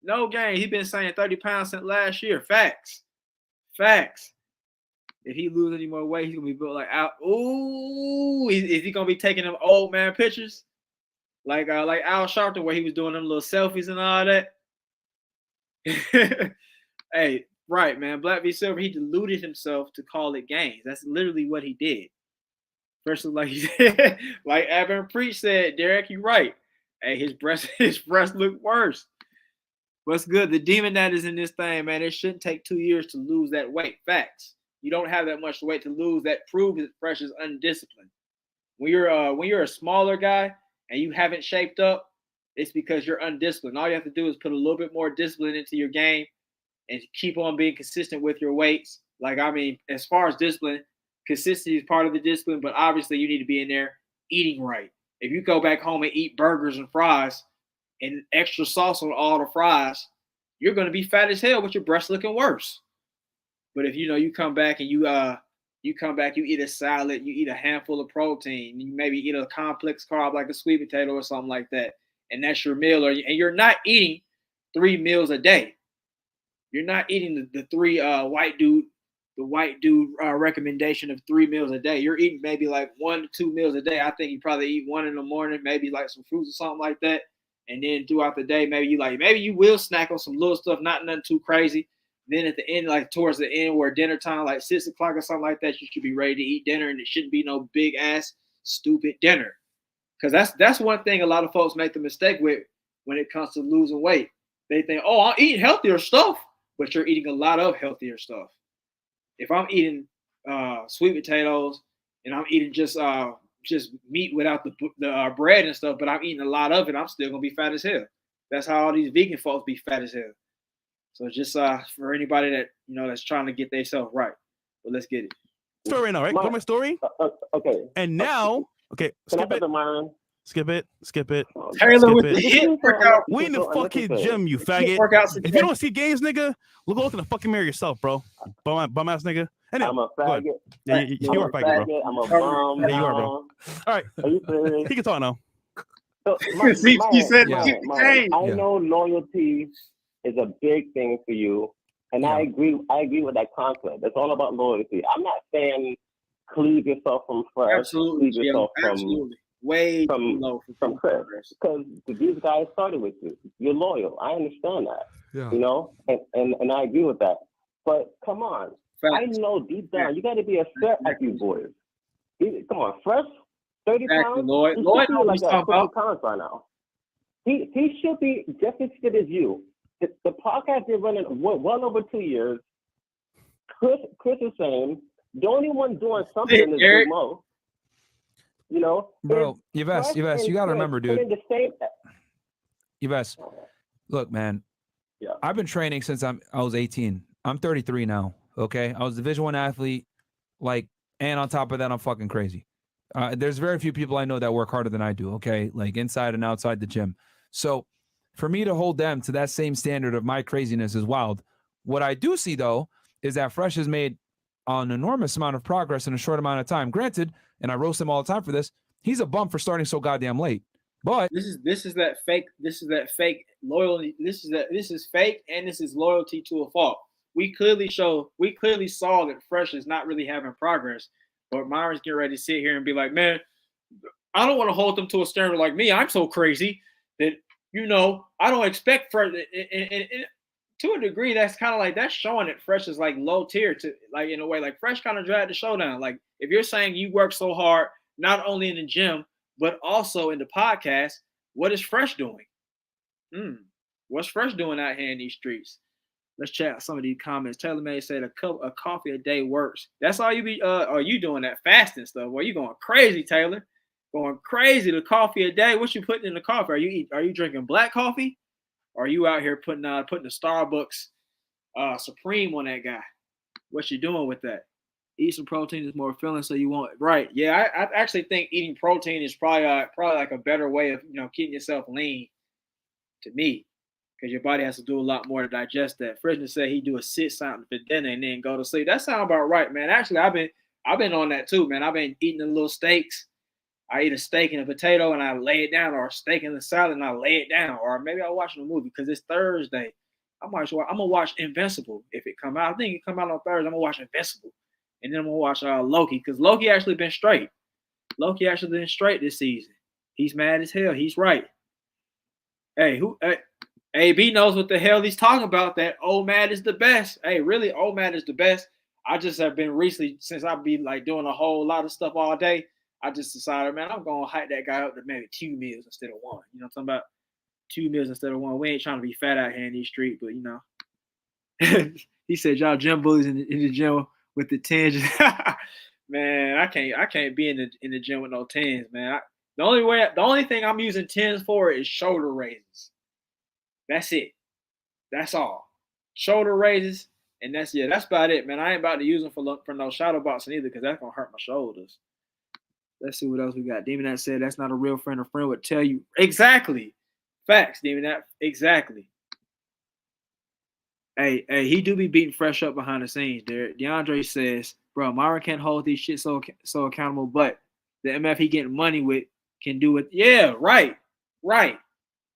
He been saying 30 pounds since last year. Facts. If he loses any more weight, he's gonna be built like out. Ooh, is he gonna be taking them old man pictures? Like Al Sharpton, where he was doing them little selfies and all that. Hey, right, man. Black v Silver, he deluded himself to call it gains. That's literally what he did. Versus like he said, like Abin Preach said, Derek, you right. Hey, his breast look worse. What's good? The demon that is in this thing, man, it shouldn't take 2 years to lose that weight. Facts. You don't have that much weight to lose. That proves that Fresh is undisciplined. When you're a smaller guy and you haven't shaped up, it's because you're undisciplined. All you have to do is put a little bit more discipline into your game and keep on being consistent with your weights. Like, I mean, as far as discipline, consistency is part of the discipline, but obviously you need to be in there eating right. If you go back home and eat burgers and fries and extra sauce on all the fries, you're going to be fat as hell with your breast looking worse. But if you come back and you eat a salad, you eat a handful of protein, you maybe eat a complex carb like a sweet potato or something like that, and that's your meal, and you're not eating 3 meals a day. You're not eating the white dude recommendation of 3 meals a day. You're eating maybe like 1 to 2 meals a day. I think you probably eat 1 in the morning, maybe like some fruits or something like that. And then throughout the day, maybe you will snack on some little stuff, not nothing too crazy. Then at the end, like towards the end where dinner time, like 6 o'clock or something like that, you should be ready to eat dinner, and it shouldn't be no big ass stupid dinner. Because that's one thing a lot of folks make the mistake with when it comes to losing weight. They think, oh, I'm eating healthier stuff, but you're eating a lot of healthier stuff. If I'm eating sweet potatoes and I'm eating just meat without the bread and stuff, but I'm eating a lot of it, I'm still gonna be fat as hell. That's how all these vegan folks be fat as hell. So just for anybody that that's trying to get themselves right. But let's get it. Story right now, right? Go to my story. Okay. And now, okay, skip it. Skip it. Taylor with it. the hit workout. We in the fucking gym, you faggot. If you don't see gains, nigga, look in the fucking mirror yourself, bro. Bum ass nigga. Anyway, I'm a faggot. Yeah, you are a faggot, bro. I'm a bum. Yeah, you are, bro. All right. Are you serious? He can talk now. So, I know loyalty is a big thing for you, and I agree with that concept. It's all about loyalty. I'm not saying cleave yourself from Fresh. Absolutely. Cleave yourself Absolutely. Way from Chris, because these guys started with you. You're loyal. I understand that. Yeah. And I agree with that. But come on, Facts. I know deep down you got to be a set at you boys. Come on, Fresh, 30 pounds. Lloyd like 50 pounds right now. He should be just as fit as you. The podcast is running well over 2 years. Chris is saying the only one doing something is Big Mo. Bro, Yves, you gotta remember, dude. Yves, look, man. Yeah. I've been training since I was 18. I'm 33 now. Okay, I was a Division I athlete, and on top of that, I'm fucking crazy. There's very few people I know that work harder than I do. Okay, like inside and outside the gym. So for me to hold them to that same standard of my craziness is wild. What I do see, though, is that Fresh has made an enormous amount of progress in a short amount of time. Granted, and I roast him all the time for this, he's a bum for starting so goddamn late. But this is that fake loyalty. This is fake, and this is loyalty to a fault. We clearly saw that Fresh is not really having progress. But Myron's getting ready to sit here and be like, man, I don't want to hold them to a standard like me. I'm so crazy that I don't expect fresh. And to a degree, that's kind of like that's showing that Fresh is like low tier to like in a way. Like Fresh kind of dragged the show down. Like if you're saying you work so hard, not only in the gym but also in the podcast, what is Fresh doing? What's Fresh doing out here in these streets? Let's check out some of these comments. Taylor May said a coffee a day works. That's all you be are you doing that fasting stuff? Well, you going crazy, Taylor. Going crazy. The coffee a day. What you putting in the coffee? Are you drinking black coffee? Or are you out here putting the Starbucks Supreme on that guy? What you doing with that? Eat some protein is more filling, so you won't. Right? Yeah, I actually think eating protein is probably like a better way of keeping yourself lean. To me, because your body has to do a lot more to digest that. Freshness said he do a sit something for dinner and then go to sleep. That sounds about right, man. Actually, I've been on that too, man. I've been eating the little steaks. I eat a steak and a potato and I lay it down, or a steak and a salad and I lay it down, or maybe I'm watching a movie because it's Thursday. I'm gonna watch Invincible if it come out. I think it come out on Thursday. I'm gonna watch Invincible, and then I'm gonna watch Loki because Loki actually been straight. Loki actually been straight this season. He's mad as hell. He's right. Hey, AB knows what the hell he's talking about. That OMAD is the best. Hey, really, OMAD is the best. I just have been recently, since I've been like doing a whole lot of stuff all day, I just decided, man, I'm gonna hype that guy up to maybe 2 meals instead of 1. You know what I'm talking about? 2 meals instead of 1. We ain't trying to be fat out here in these streets, but he said y'all gym bullies in the gym with the 10s. Man, I can't be in the gym with no 10s, man. The only thing I'm using 10s for is shoulder raises. That's it. That's all. Shoulder raises, and that's about it, man. I ain't about to use them for no shadow boxing either, because that's gonna hurt my shoulders. Let's see what else we got. Demon that said that's not a real friend. A friend would tell you exactly. Facts, Demon that exactly. Hey, he do be beating Fresh up behind the scenes, Derek. DeAndre says, bro, Myron can't hold these shit so accountable, but the MF he getting money with can do it. Yeah, right.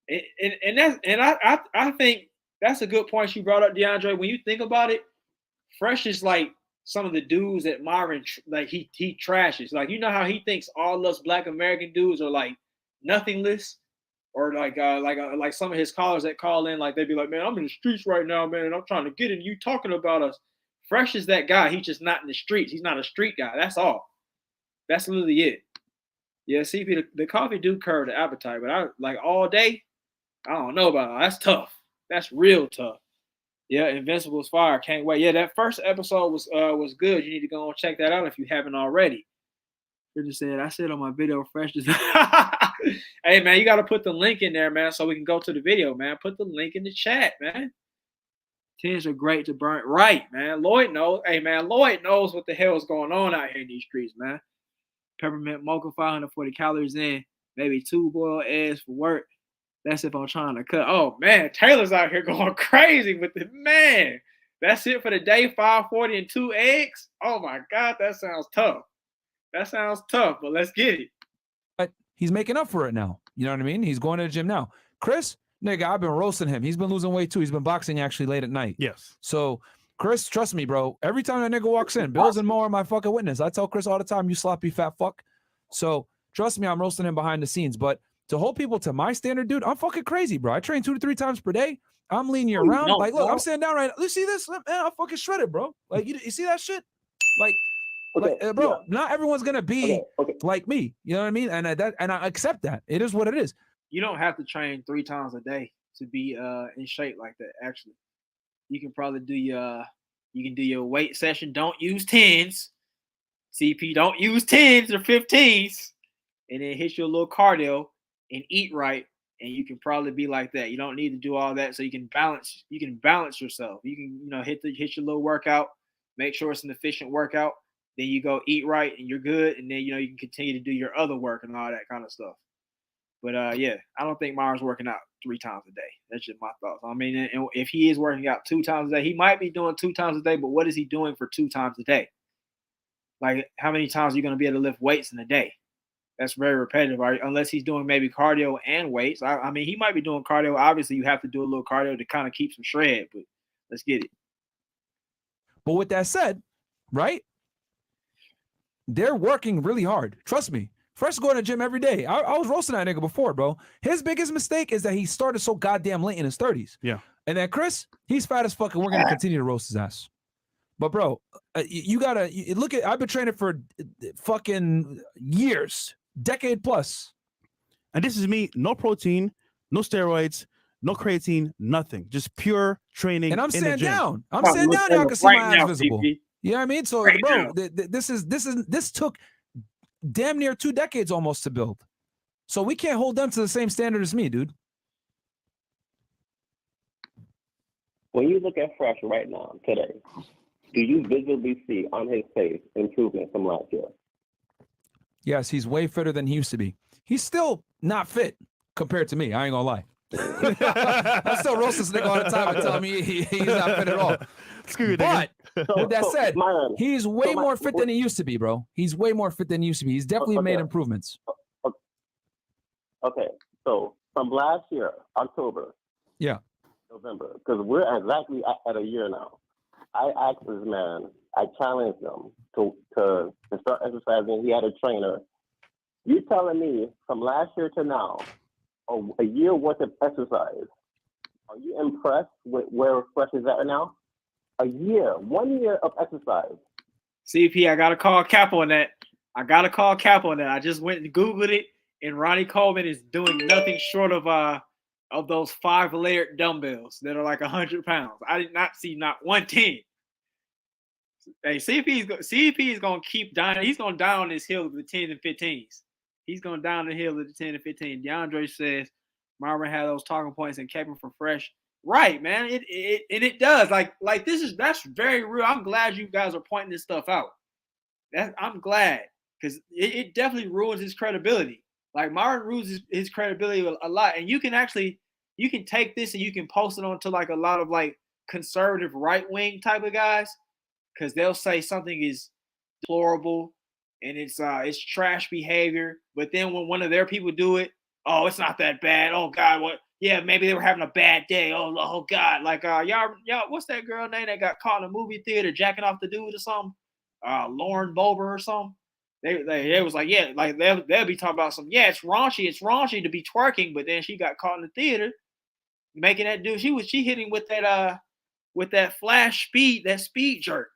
And I think that's a good point you brought up, DeAndre. When you think about it, Fresh is like some of the dudes that Myron like he trashes. Like, you know how he thinks all us Black American dudes are like nothingless, or like some of his callers that call in, like they'd be like, man, I'm in the streets right now, man, and I'm trying to get in. You talking about us? Fresh is that guy. He's just not in the streets. He's not a street guy. That's all. That's literally it. Yeah, CP, the coffee do curb the appetite, but I like all day. I don't know about it. That's tough. That's real tough. Yeah, Invincible's fire. Can't wait. Yeah, that first episode was good. You need to go and check that out if you haven't already. I said on my video, Fresh. Hey, man, you got to put the link in there, man, so we can go to the video, man. Put the link in the chat, man. 10s are great to burn. Right, man. Lloyd knows. Hey, man, Lloyd knows what the hell is going on out here in these streets, man. Peppermint mocha, 540 calories in. Maybe 2 boiled eggs for work. That's if I'm trying to cut. Oh, man, Taylor's out here going crazy with it. Man, that's it for the day, 540 and 2 eggs? Oh, my God, that sounds tough. But let's get it. But he's making up for it now. You know what I mean? He's going to the gym now. Chris, nigga, I've been roasting him. He's been losing weight, too. He's been boxing actually late at night. Yes. So, Chris, trust me, bro. Every time that nigga walks in, Bills and Mo are my fucking witness. I tell Chris all the time, you sloppy fat fuck. So, trust me, I'm roasting him behind the scenes. But to hold people to my standard, dude, I'm fucking crazy, bro. I train 2 to 3 times per day. I'm leaning you around. No, like, look, I'm sitting down right now. You see this? Man, I'm fucking shredded, bro. Like, you see that shit? Like, bro, not everyone's gonna be like me. You know what I mean? And I accept that. It is what it is. You don't have to train 3 times a day to be in shape like that. Actually, you can probably do your weight session. Don't use 10s. CP, don't use 10s or 15s, and then hit your little cardio and eat right, and you can probably be like that. You don't need to do all that, so you can balance. You can balance yourself. You can hit your little workout. Make sure it's an efficient workout. Then you go eat right and you're good. And then, you can continue to do your other work and all that kind of stuff. But, yeah, I don't think Myron's working out 3 times a day. That's just my thoughts. I mean, and if he is working out 2 times a day, he might be doing 2 times a day, but what is he doing for 2 times a day? Like, how many times are you going to be able to lift weights in a day? That's very repetitive, right? Unless he's doing maybe cardio and weights. I mean, he might be doing cardio. Obviously, you have to do a little cardio to kind of keep some shred, but let's get it. But with that said, right? They're working really hard. Trust me. Fresh going to the gym every day. I was roasting that nigga before, bro. His biggest mistake is that he started so goddamn late in his 30s. Yeah. And then Chris, he's fat as fuck, and we're gonna continue to roast his ass. But bro, you gotta look at. I've been training for fucking years, decade plus. And this is me, no protein, no steroids, no creatine, nothing. Just pure training. And I'm in sitting the gym. down. I'm sitting down. Y'all can see my ass visible. CP. You know what I mean? So, Right bro, now. this took damn near 2 decades almost to build. So we can't hold them to the same standard as me, dude. When you look at Fresh right now, today, do you visibly see on his face improvement from last year? Yes, he's way fitter than he used to be. He's still not fit compared to me. I ain't gonna lie. I still roast this nigga all the time and tell me he's not fit at all. Screw you, But with that said, Myron, he's way so more fit than he used to be, bro. He's way more fit than he used to be. He's definitely Okay. made improvements. Okay, so from last year, October, Yeah. November, because we're exactly at a year now. I asked this man, I challenged him to start exercising. He had a trainer. You telling me from last year to now, a year worth of exercise, are you impressed with where Fresh is at now? 1 year of exercise. CP, I gotta call Cap on that. I just went and Googled it, and Ronnie Coleman is doing nothing short of those 5-layered dumbbells that are like 100 pounds. I did not see not 110. Hey, CP is gonna keep dying. He's gonna die on this hill of the 10s and 15s. He's gonna die on the hill of the 10 and 15. DeAndre says Marvin had those talking points and kept him from Fresh. Right, man. It does. Like that's very real. I'm glad you guys are pointing this stuff out. I'm glad, because it definitely ruins his credibility. Like Marvin ruins his credibility a lot. And you can take this and you can post it onto like a lot of like conservative right wing type of guys, because they'll say something is deplorable and it's trash behavior. But then when one of their people do it, oh, it's not that bad. Oh God, what? Yeah, maybe they were having a bad day. Oh God, like y'all, what's that girl name that got caught in a movie theater jacking off the dude or something? Lauren Bober or something. They was like, yeah, like they'll be talking about some, yeah, it's raunchy to be twerking, but then she got caught in the theater making that dude. She hit him with that flash speed, that speed jerk.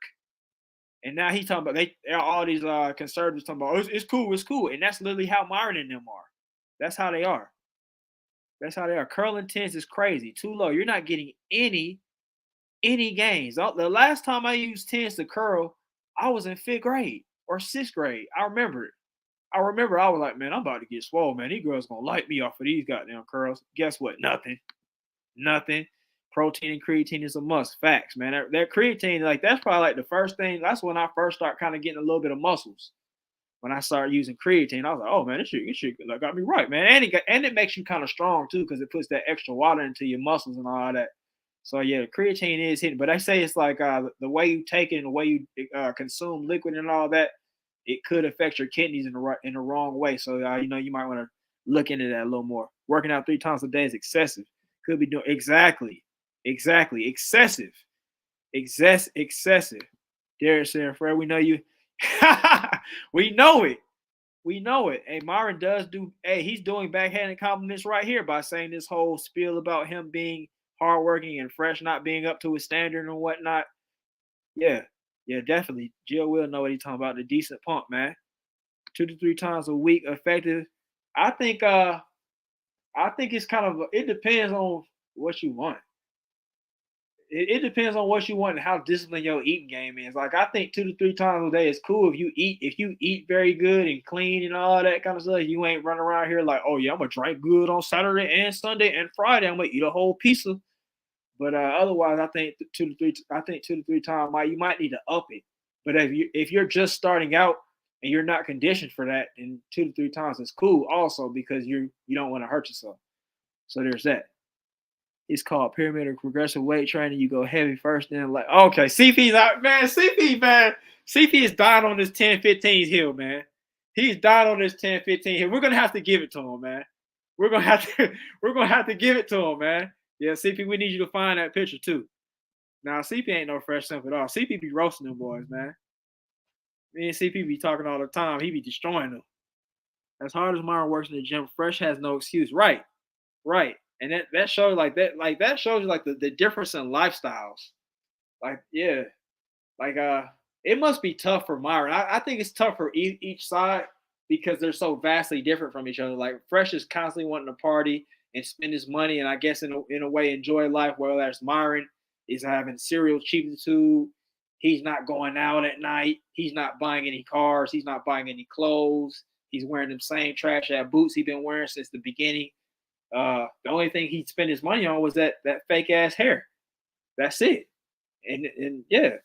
And now he's talking about all these conservatives talking about, oh, it's cool. And that's literally how Myron and them are. That's how they are. Curling 10s is crazy. Too low. You're not getting any gains. The last time I used 10s to curl, I was in 5th grade or 6th grade. I remember it. I was like, man, I'm about to get swole, man. These girls gonna light me off of these goddamn curls. Guess what? Nothing. Protein and creatine is a must. Facts, man. That creatine, like, that's probably like the first thing. That's when I first start kind of getting a little bit of muscles. When I started using creatine, I was like, oh man, this shit like, got me right, man. And it makes you kind of strong too, because it puts that extra water into your muscles and all that. So yeah, the creatine is hitting, but I say it's like the way you take it and the way you consume liquid and all that, it could affect your kidneys in the wrong way. So you might want to look into that a little more. Working out 3 times a day is excessive. Could be doing exactly excessive. Derek said, Fred, we know you. We know it. Hey, Myron does do. Hey, he's doing backhanded compliments right here by saying this whole spiel about him being hardworking and Fresh not being up to his standard and whatnot. Yeah, definitely. Jill will know what he's talking about. The decent pump, man. 2 to 3 times a week, effective. I think it's kind of. It depends on what you want. It depends on what you want and how disciplined your eating game is. Like, I think 2 to 3 times a day is cool if you eat very good and clean and all that kind of stuff. You ain't running around here like, oh yeah, I'm gonna drink good on Saturday and Sunday and Friday. I'm gonna eat a whole pizza. But otherwise, I think 2 to 3 times you might need to up it. But if you're just starting out and you're not conditioned for that, then 2 to 3 times is cool also, because you don't want to hurt yourself. So there's that. It's called pyramid or progressive weight training. You go heavy first, then like, okay, CP's out, man. CP is dying on this 10-15 hill, man. He's dying on this 10-15 hill. We're gonna have to give it to him, man. We're gonna have to give it to him, man. Yeah, CP, we need you to find that picture too. Now, CP ain't no fresh simp at all. CP be roasting them boys, man. Me and CP be talking all the time. He be destroying them. As hard as Myron works in the gym, Fresh has no excuse. Right. And that shows that shows you like the difference in lifestyles. Like, yeah. Like it must be tough for Myron. I think it's tough for each side because they're so vastly different from each other. Like Fresh is constantly wanting to party and spend his money, and I guess in a way enjoy life. Whereas Myron is having serial cheapitude. He's not going out at night. He's not buying any cars. He's not buying any clothes. He's wearing them same trash ass boots he's been wearing since the beginning. The only thing he'd spend his money on was that fake ass hair. That's it. And yeah.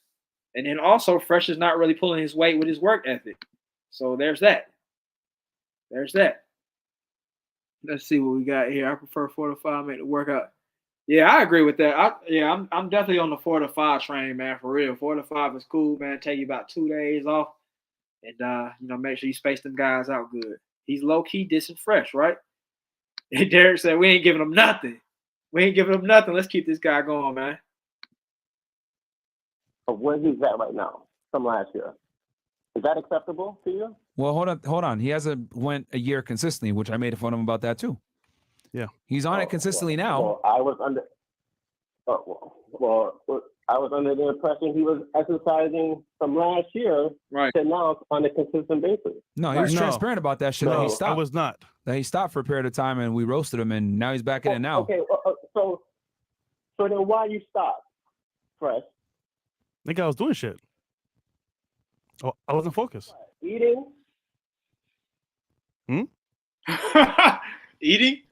And then also Fresh is not really pulling his weight with his work ethic. So there's that. Let's see what we got here. I prefer 4 to 5 make the workout. Yeah, I agree with that. I'm definitely on the 4 to 5 train, man, for real. 4 to 5 is cool, man. Take you about 2 days off. And make sure you space them guys out good. He's low key dissing Fresh, right? And Derek said, we ain't giving him nothing. Let's keep this guy going, man. Where he's at right now from last year. Is that acceptable to you? Well, hold on. He hasn't went a year consistently, which I made fun of him about that too. Yeah, he's on it consistently now. Well, I was under. I was under the impression he was exercising from last year to now on a consistent basis. No, he was transparent about that shit. No, he stopped. I was not. That he stopped for a period of time, and we roasted him, and now he's back in it now. Okay, so then why you stopped, Fresh? I think I was doing shit. Oh, I wasn't focused. Eating? Eating?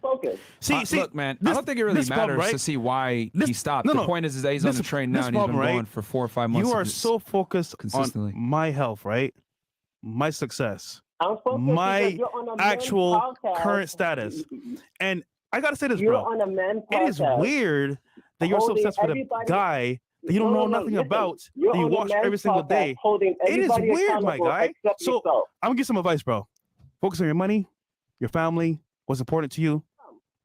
Focus. See, look, man, I don't think it really matters to see why he stopped. The point is that he's on the train now, and he's been going for 4 or 5 months. You are so focused on my health, right? My success, my actual current status. And I got to say this, bro. It is weird that you're so obsessed with a guy that you don't know nothing about, that you watch every single day. It is weird, my guy. So I'm going to give some advice, bro. Focus on your money, your family, what's important to you.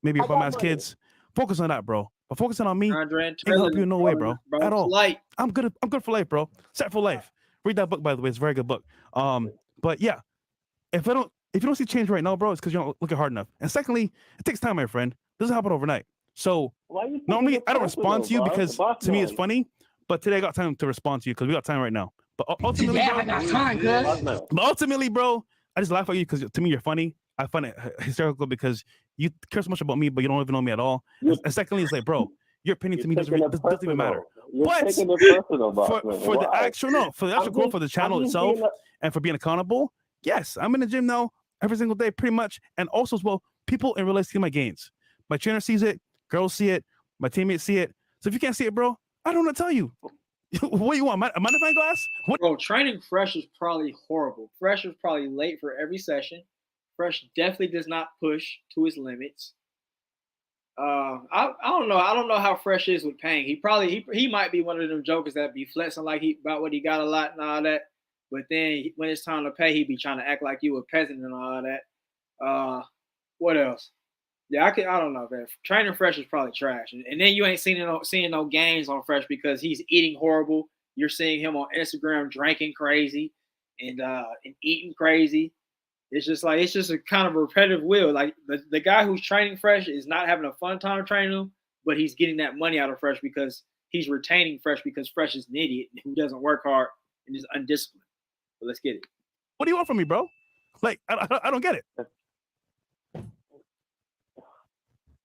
Maybe your bum-ass kids. Focus on that, bro. But focusing on me ain't help you in no way, bro. At all. I'm good for life, bro. Set for life. Read that book, by the way. It's a very good book. But yeah, if you don't see change right now, bro, it's because you're not looking hard enough. And secondly, it takes time, my friend. It doesn't happen overnight. So normally I don't respond to you because to me it's funny, but today I got time to respond to you because we got time right now. But ultimately, bro, I just laugh at you because to me you're funny. I find it hysterical because you care so much about me, but you don't even know me at all. And secondly, it's like, bro, your opinion to me doesn't even matter. But for the actual growth of the channel itself and for being accountable, yes, I'm in the gym now every single day, pretty much. And also as well, people in real life see my gains. My trainer sees it, girls see it, my teammates see it. So if you can't see it, bro, I don't know what to tell you. What do you want? A magnifying glass? What? Bro, training Fresh is probably horrible. Fresh is probably late for every session. Fresh definitely does not push to his limits. I don't know. I don't know how Fresh is with pain. He might be one of them jokers that be flexing like about what he got a lot and all that. But then when it's time to pay, he be trying to act like you a peasant and all that. What else? Yeah, I don't know, man. Training Fresh is probably trash. And then you ain't seeing no gains on Fresh because he's eating horrible. You're seeing him on Instagram drinking crazy and eating crazy. It's just a kind of a repetitive wheel. Like the guy who's training Fresh is not having a fun time training him, but he's getting that money out of Fresh because he's retaining Fresh because Fresh is an idiot who doesn't work hard and is undisciplined. But let's get it. What do you want from me, bro? Like, I don't get it.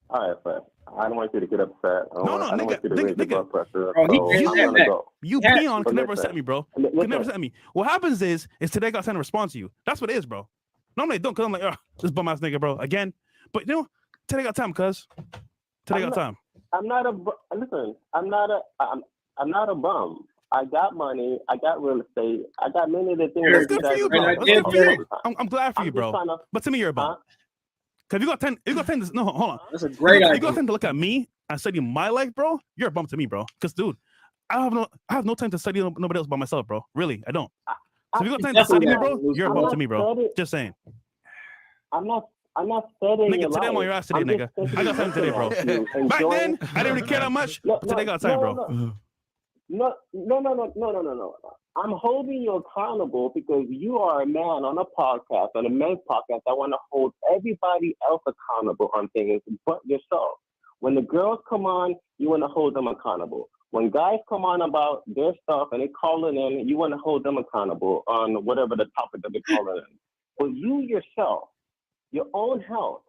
All right, Fred. I don't want you to get upset. I don't want you to raise your blood pressure. You peon can never upset me, bro. Can never upset me. What happens is today I got time to respond to you. That's what it is, bro. Normally I don't, because I'm like, this bum ass nigga, bro, again. But you know, today I got time, cuz. Today I got time. I'm not a bum. I got money. I got real estate. I got many of the things. That's good for you, bro. That's good for you. I'm glad for you, bro. But to me, you're a bum. Cause you got 10. No, hold on. That's a great idea. You got 10 to look at me and study my life, bro. You're a bum to me, bro. Cause dude, I have no time to study nobody else by myself, bro. Really, I don't. So if you got time to study me, bro, you're a bum to me, bro. Just saying. I'm not studying. Nigga, today I'm on your ass today, nigga. I got time today, bro. Back then, I didn't really care that much. Today I got time, bro. No. I'm holding you accountable because you are a man on a podcast, on a men's podcast. I want to hold everybody else accountable on things but yourself. When the girls come on, you want to hold them accountable. When guys come on about their stuff and they calling in, you want to hold them accountable on whatever the topic that they're calling in. But you yourself, your own health,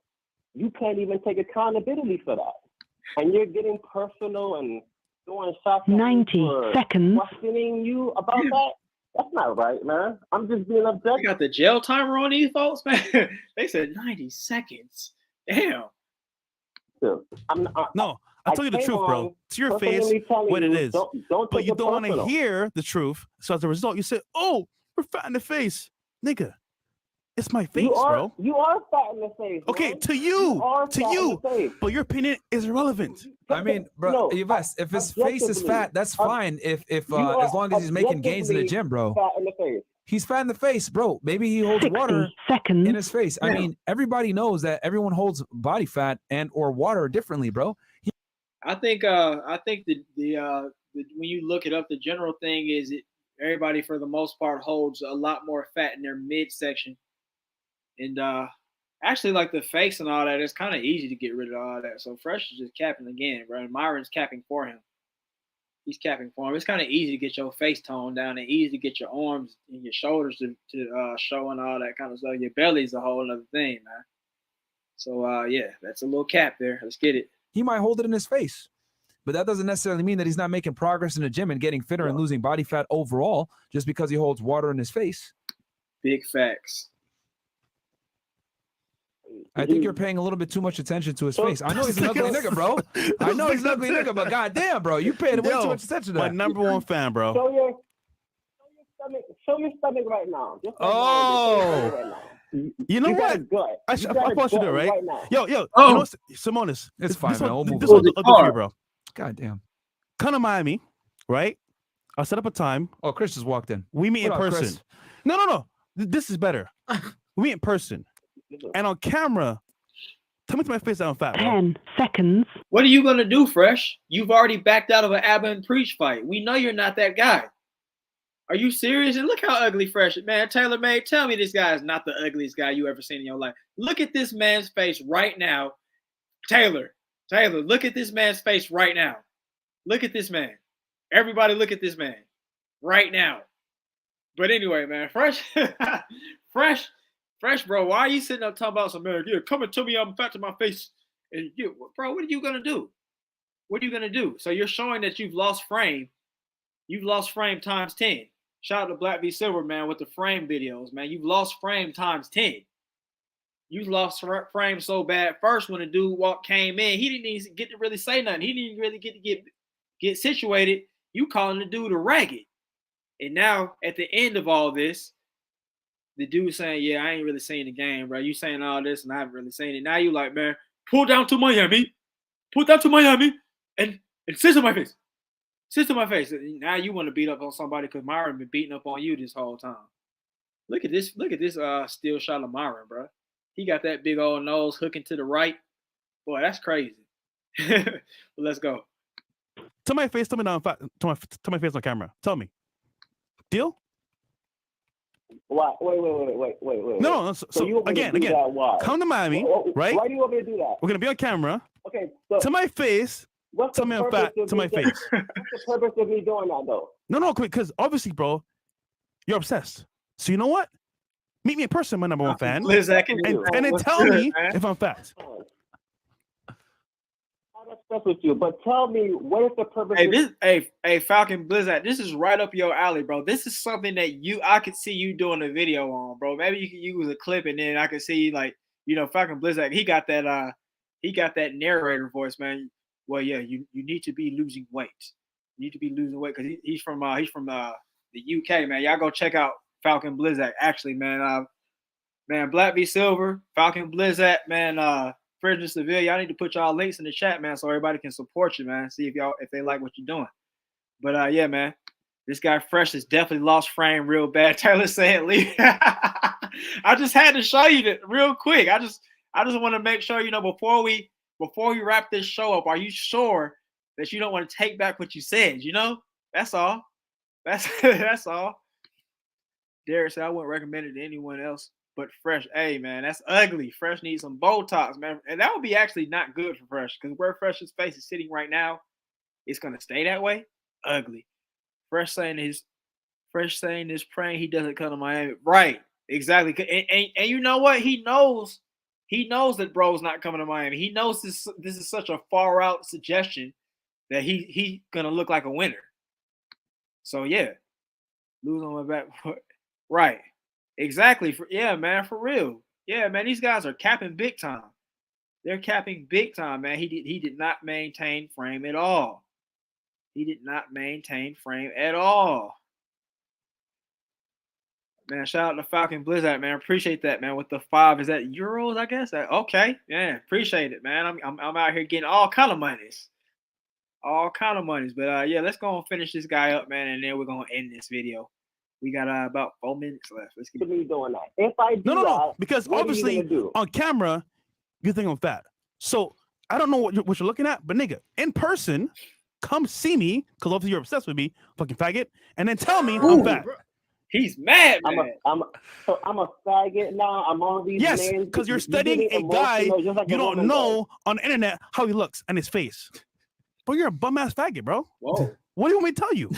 you can't even take accountability for that. And you're getting personal and doing shots 90 seconds. Questioning you about that. That's not right, man. I'm just being objective. You got the jail timer on these folks, man. They said 90 seconds. Damn. No, I'll tell you the truth, bro. To your face, what it is. But you don't want to hear the truth. So as a result, you say, "Oh, we're fat in the face, nigga." It's my face, bro. You are fat in the face. Okay, man. to you, but your opinion is irrelevant. I mean, bro, Yves, if his face is fat, that's fine. If as long as he's making gains in the gym, bro. Fat in the face. He's fat in the face, bro. Maybe he holds 60 water seconds. in his face. I mean, everybody knows that everyone holds body fat and or water differently, bro. I think the when you look it up, the general thing is everybody for the most part holds a lot more fat in their midsection. And actually, like the face and all that, it's kind of easy to get rid of all that. So Fresh is just capping again, bro. And Myron's capping for him. He's capping for him. It's kind of easy to get your face toned down and easy to get your arms and your shoulders to show and all that kind of stuff. Your belly's a whole other thing, man. So, yeah, that's a little cap there. Let's get it. He might hold it in his face, but that doesn't necessarily mean that he's not making progress in the gym and getting fitter and losing body fat overall just because he holds water in his face. Big facts. I think you're paying a little bit too much attention to his face. I know he's an ugly nigga, bro. I know he's an ugly nigga, but goddamn, bro, you paying way too much attention to that. My number one fan, bro. Show your stomach right now. You know what? I probably should do it, right? Yo, you know, Simonis. It's fine, man. We'll move this one's ugly for you, bro. Goddamn. Come to Miami, right? I'll set up a time. Oh, Chris just walked in. We meet in person. Chris? No. This is better. We meet in person. And on camera, tell me to my face that I'm fat, bro. 10 seconds. What are you going to do, Fresh? You've already backed out of an Abba and Preach fight. We know you're not that guy. Are you serious? And look how ugly Fresh is. Man, Taylor May, tell me this guy is not the ugliest guy you ever seen in your life. Look at this man's face right now. Taylor, look at this man's face right now. Look at this man. Everybody look at this man right now. But anyway, man, Fresh, bro, why are you sitting up talking about some man? Yeah, coming to me, I'm fat to my face. And you, bro, what are you gonna do? What are you gonna do? So you're showing that you've lost frame. You've lost frame times 10. Shout out to Black V Silver, man, with the frame videos, man. You've lost frame times 10. You lost frame so bad. First, when the dude came in, he didn't even get to really say nothing. He didn't really get to get situated. You calling the dude a ragged. And now, at the end of all this, the dude saying, yeah, I ain't really seen the game, bro. You saying all this and I haven't really seen it. Now you like, man, pull down to Miami. Pull down to Miami and sit to my face. Sit to my face. Now you want to beat up on somebody because Myron been beating up on you this whole time. Look at this still shot of Myron, bro. He got that big old nose hooking to the right. Boy, that's crazy. Well, let's go. To my face, tell me now, to my face on camera. Tell me. Deal? What? Wait. No. So you again, come to Miami, right? Why do you want me to do that? We're gonna be on camera. Okay. So to my face. Tell me I'm fat. To my face. What's the purpose of me doing that, though? No, because obviously, bro, you're obsessed. So you know what? Meet me in person, my number one fan, and then tell me if I'm fat. I'm obsessed with you, but tell me what is the purpose? Hey, Falcon Blizzard, this is right up your alley, bro. This is something that I could see you doing a video on, bro. Maybe you could use a clip, and then I could see Falcon Blizzard. He got that narrator voice, man. Well, yeah, you need to be losing weight. You need to be losing weight because he's from the UK, man. Y'all go check out Falcon Blizzard. Actually, man, Black V Silver, Falcon Blizzard, man, Frederick Seville. Y'all need to put y'all links in the chat, man, so everybody can support you, man. See if they like what you're doing. But yeah, man, this guy Fresh has definitely lost frame real bad. Taylor said, "Leave." I just had to show you that real quick. I just want to make sure before we wrap this show up, are you sure that you don't want to take back what you said? That's all. That's all. Derek said I wouldn't recommend it to anyone else but Fresh. Hey man, that's ugly. Fresh needs some Botox, man. And that would be actually not good for Fresh because where Fresh's face is sitting right now, it's gonna stay that way. Ugly. Fresh saying is praying he doesn't come to Miami. Right. Exactly. And you know what? He knows that bro's not coming to Miami. He knows this is such a far out suggestion that he gonna look like a winner. So yeah. Lose on my back. Right. Exactly. Yeah, man, for real. Yeah, man, these guys are capping big time. They're capping big time, man. He did not maintain frame at all. He did not maintain frame at all. Man, shout out to Falcon Blizzard, man. Appreciate that, man. With the 5, is that euros? I guess. Okay, yeah, appreciate it, man. I'm out here getting all kind of monies, But yeah, let's go and finish this guy up, man, and then we're gonna end this video. We got about 4 minutes left. Let's get me doing that. If I do no, because obviously on camera you think I'm fat. So I don't know what you're looking at, but nigga, in person, come see me because obviously you're obsessed with me, fucking faggot, and then tell me I'm fat. Bro. He's mad, man. I'm a faggot now. I'm on these yes, because you're studying a guy like you don't know on the internet how he looks and his face. Bro, you're a bum ass faggot, bro. Whoa. What do you want me to tell you?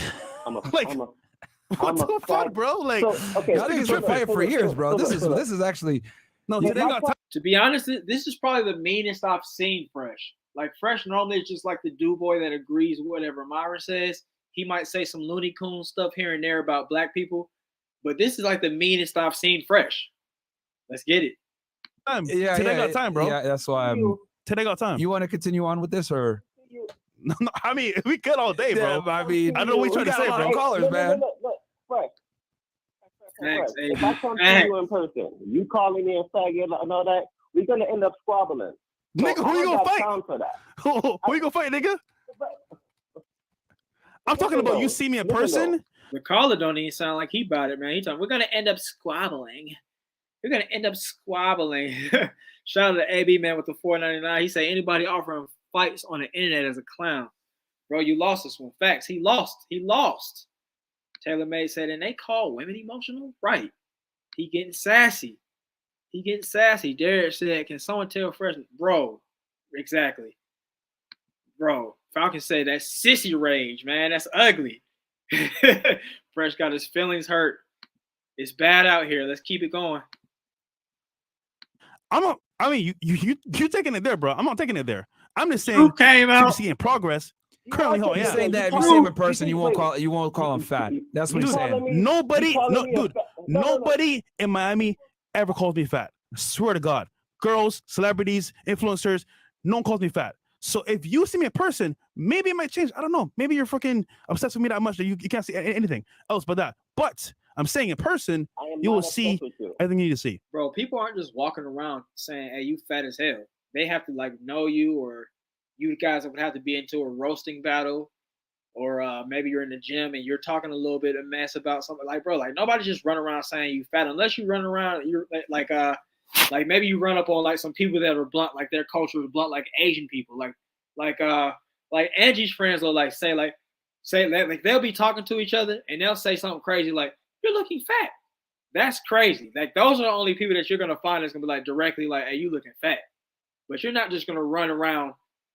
What the fuck, bro? Like, okay, y'all niggas been fighting for years, bro. This is actually no. Today got time. To be honest, this is probably the meanest I've seen Fresh. Like Fresh normally is just like the dude boy that agrees with whatever Myra says. He might say some Looney Coon stuff here and there about black people. But this is like the meanest I've seen Fresh. Let's get it. Yeah, today got time, bro. Yeah, that's why today got time. You want to continue on with this or? No, I mean we could all day, bro. Yeah, I mean, I don't know what you're trying to say, bro. Callers, man. Look, Fresh. Thanks, if I come to you in person, you calling me a faggot and all that, we're gonna end up squabbling. Nigga, who you gonna fight? Who you gonna fight, nigga? I'm talking about you see me in person. The caller don't even sound like he bought it, man. He talking, we're gonna end up squabbling. We're gonna end up squabbling. Shout out to AB man with the $4.99. He say anybody offering fights on the internet as a clown. Bro, you lost this one. Facts. He lost. Taylor May said, and they call women emotional? Right. He getting sassy. Derek said, can someone tell Fresh? Bro, exactly. Bro, Falcon said that's sissy rage, man. That's ugly. Fresh got his feelings hurt. It's bad out here. Let's keep it going. I mean, you taking it there, bro. I'm not taking it there. I'm just saying. Who came out? Seeing progress. Currently, he's saying that if you see him in person, you won't call him fat. That's what he's saying. Nobody in Miami ever calls me fat. I swear to God. Girls, celebrities, influencers, no one calls me fat. So if you see me in person, maybe it might change. I don't know. Maybe you're fucking obsessed with me that much that you can't see anything else but that. But I'm saying in person, you will see everything you need to see. Bro, people aren't just walking around saying, hey, you fat as hell. They have to like know you, or you guys would have to be into a roasting battle, or maybe you're in the gym and you're talking a little bit of mess about something. Like, bro, like nobody just run around saying you fat unless you run around. You're like maybe you run up on like some people that are blunt, like their culture is blunt, like Asian people, like Angie's friends will like say they'll be talking to each other and they'll say something crazy like you're looking fat. That's crazy. Like those are the only people that you're gonna find that's gonna be like directly like, hey, you looking fat. But you're not just gonna run around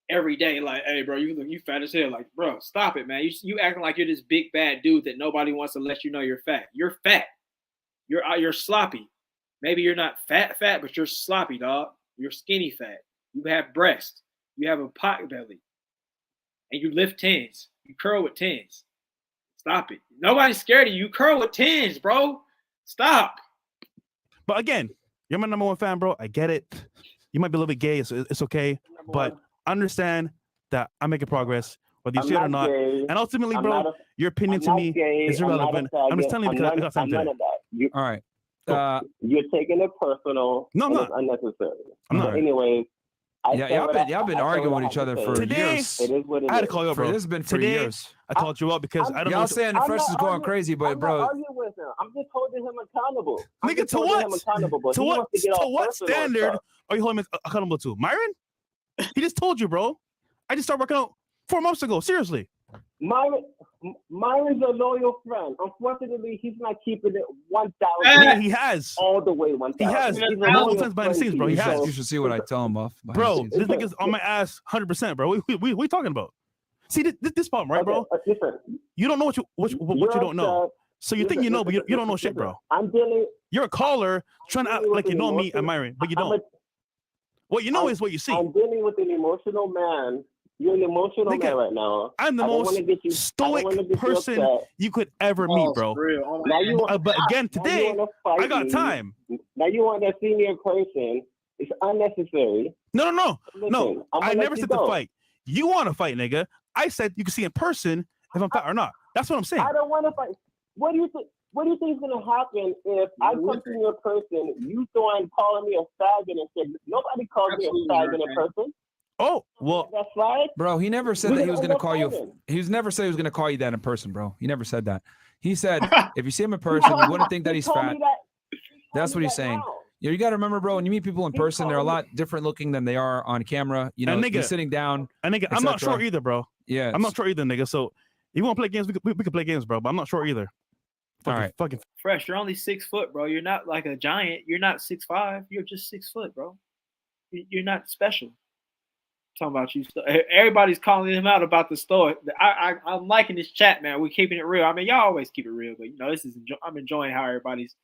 every day like, hey, bro, you fat as hell. Like, bro, stop it, man. You acting like you're this big bad dude that nobody wants to let you know you're fat. You're fat. You're sloppy. Maybe you're not fat, but you're sloppy, dog. You're skinny fat. You have breasts. You have a pot belly. And you lift 10s. You curl with 10s. Stop it. Nobody's scared of you. You curl with 10s, bro. Stop. But again, you're my number one fan, bro. I get it. You might be a little bit gay, so it's okay. But understand that I'm making progress, whether you see it or not. Gay. And ultimately, bro, your opinion to me is irrelevant. I'm just telling you because I got something to do. All right. You're taking it personal. No, I'm not. It's unnecessary. I'm not. Anyways, y'all been arguing with each other for years. It is what it is. I had to call you up, bro. This has been for years. I called you up because I don't know. Y'all saying the Fresh is going crazy, but bro, I'm not arguing with him. I'm just holding him accountable. Nigga, to what? To what standard are you holding him accountable to? Myron? He just told you, bro. I just started working out 4 months ago. Seriously. Myron's a loyal friend. Unfortunately, he's not keeping it 1,000. He has. All the way 1,000. He has. He's a Multiple loyal times behind the friend scenes, bro. to He you, has. so- You should see what I tell him off. behind the Bro, scenes. this nigga's on my ass 100%, bro. We talking about? See, this problem, right, bro? Listen, You don't know what you don't know. So you think you know, but you don't know shit, bro. You're a caller trying to act like you know me, admiring, but you don't. What you know is what you see. I'm dealing with an emotional man. You're an emotional man right now. I'm the most stoic person you could ever meet, bro. But again, today, I got time. Now you want to see me in person. It's unnecessary. No. Listen, I never said to fight. You want to fight, nigga. I said you can see in person if I'm fat or not. That's what I'm saying. I don't want to fight. What do you think? What do you think is going to happen if I come to you in person, you start calling me a faggot and shit? Nobody calls me a faggot in person. Oh, well. That's right. Bro, he never said that he was going to call you. He never said he was going to call you that in person, bro. He never said that. He said if you see him in person, you wouldn't think that he's fat. That's what he's saying. You got to remember, bro, when you meet people in person, they're a lot different looking than they are on camera. You know, you're sitting down. And nigga, I'm not sure either, bro. Yeah. I'm not sure either, nigga. So if you want to play games, we could play games, bro. But I'm not sure either. All right. Fucking Fresh, you're only 6 foot, bro. You're not like a giant. You're not 6'5". You're just 6 foot, bro. You're not special. I'm talking about you. Everybody's calling him out about the story. I'm liking this chat, man. We're keeping it real. I mean, y'all always keep it real, but you know, I'm enjoying how everybody's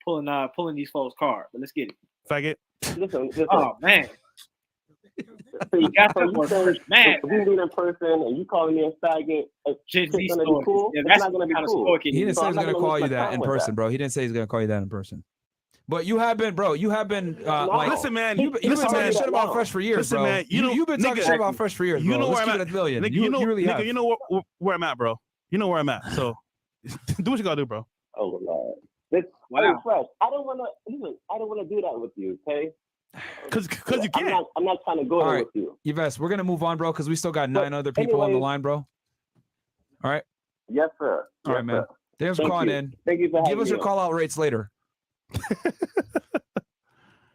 pulling these folks' card. But let's get it. Faggot. Listen. Oh man. So you got to man. If we meet in person and you calling me a faggot, it's gonna be cool. Yeah, it's not gonna be cool. He didn't say he was gonna call you that in person, bro. He didn't say he's gonna call you that in person. But you have been, bro. You have been like, listen, man. You've been talking shit about Fresh for years, listen, bro. Man, you've been talking shit about Fresh for years, bro. You know where I'm at. Nigga, you really have. You know where I'm at, bro. You know where I'm at. So do what you gotta do, bro. Oh Lord. Wow. Fresh. I don't wanna do that with you, okay? Cause you can't. I'm not trying to go there with you. Yves, we're gonna move on, bro, because we still got 9 other people on the line, bro. All right. Yes, sir. All right, man. Thanks for calling in. Thank you for having me. Give us your call out rates later.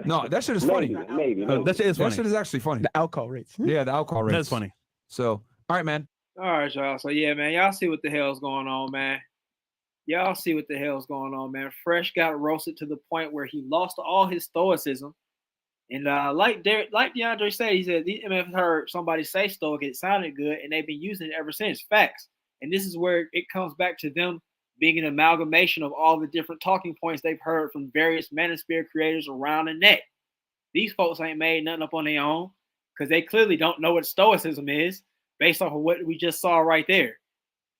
No, that shit is funny. Maybe. That shit is funny. That shit is actually funny. The alcohol rates. Yeah, the alcohol rates. That's funny. So, all right, man. All right, y'all. So yeah, man, y'all see what the hell's going on, man. Y'all see what the hell's going on, man. Fresh got roasted to the point where he lost all his stoicism. And like DeAndre said, he said the MF heard somebody say stoic, it sounded good, and they've been using it ever since. Facts. And this is where it comes back to them being an amalgamation of all the different talking points they've heard from various manosphere creators around the net. These folks ain't made nothing up on their own because they clearly don't know what stoicism is based off of what we just saw right there.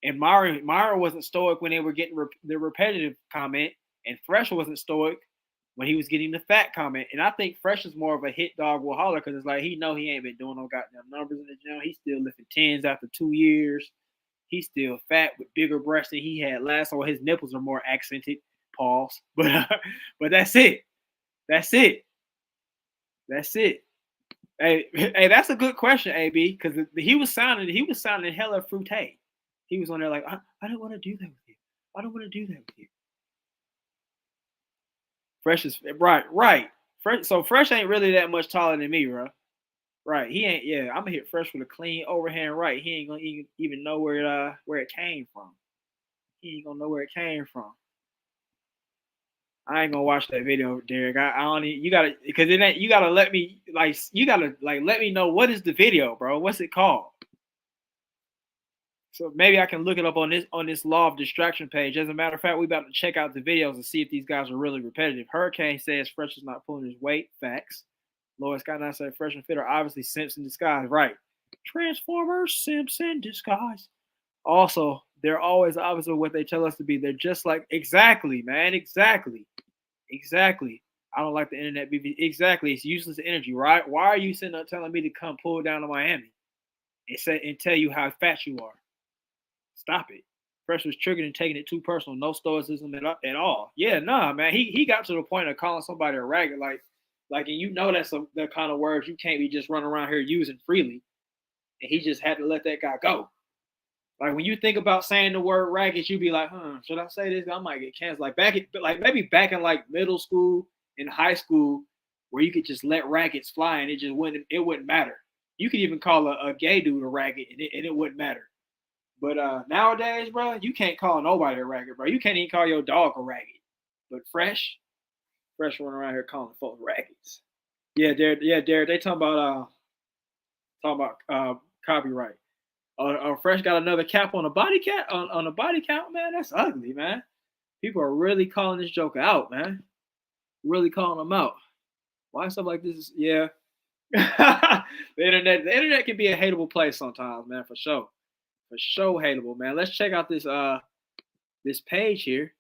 And Myra wasn't stoic when they were getting the repetitive comment, and Fresh wasn't stoic when he was getting the fat comment. And I think Fresh is more of a hit dog will holler because it's like he know he ain't been doing no goddamn numbers in the gym. He's still lifting 10s after 2 years. He's still fat with bigger breasts than he had last, or his nipples are more accented. Pause. But that's it. That's it. Hey, that's a good question, AB, because he was sounding hella fruité. He was on there like, I don't want to do that with you. I don't want to do that with you. Fresh is right. Fresh ain't really that much taller than me, bro. Right. He ain't. Yeah, I'm gonna hit Fresh with a clean overhand right. He ain't gonna even know where it came from. He ain't gonna know where it came from. I ain't gonna watch that video, Derek. I don't. You gotta, because it ain't. You gotta let me let me know what is the video, bro. What's it called? So maybe I can look it up on this Law of Distraction page. As a matter of fact, we about to check out the videos and see if these guys are really repetitive. Hurricane says Fresh is not pulling his weight. Facts. Lois Skyline said Fresh and Fit are obviously simps in disguise. Right. Transformers, simps in disguise. Also, they're always opposite of what they tell us to be. They're just like, exactly, man. Exactly. I don't like the internet, BB. Exactly. It's useless energy, right? Why are you sitting up telling me to come pull down to Miami and tell you how fat you are? Stop it. Fresh was triggered and taking it too personal. No stoicism at all. Yeah, nah, man. He got to the point of calling somebody a ragged, and you know that's the kind of words you can't be just running around here using freely. And he just had to let that guy go. Like when you think about saying the word ragged, you be like, should I say this? I might get canceled. Maybe back in like middle school and high school, where you could just let raggeds fly and it wouldn't matter. You could even call a gay dude a ragged and it wouldn't matter. But nowadays, bro, you can't call nobody a ragged, bro. You can't even call your dog a ragged. But Fresh running around here calling folks raggies. Yeah, Derek. They talking about copyright. Fresh got another cap on a body cap on a body count, man. That's ugly, man. People are really calling this joker out, man. Really calling them out. Why stuff like this? Yeah. the internet can be a hateable place sometimes, man, for sure. For sure hateable, man. Let's check out this page here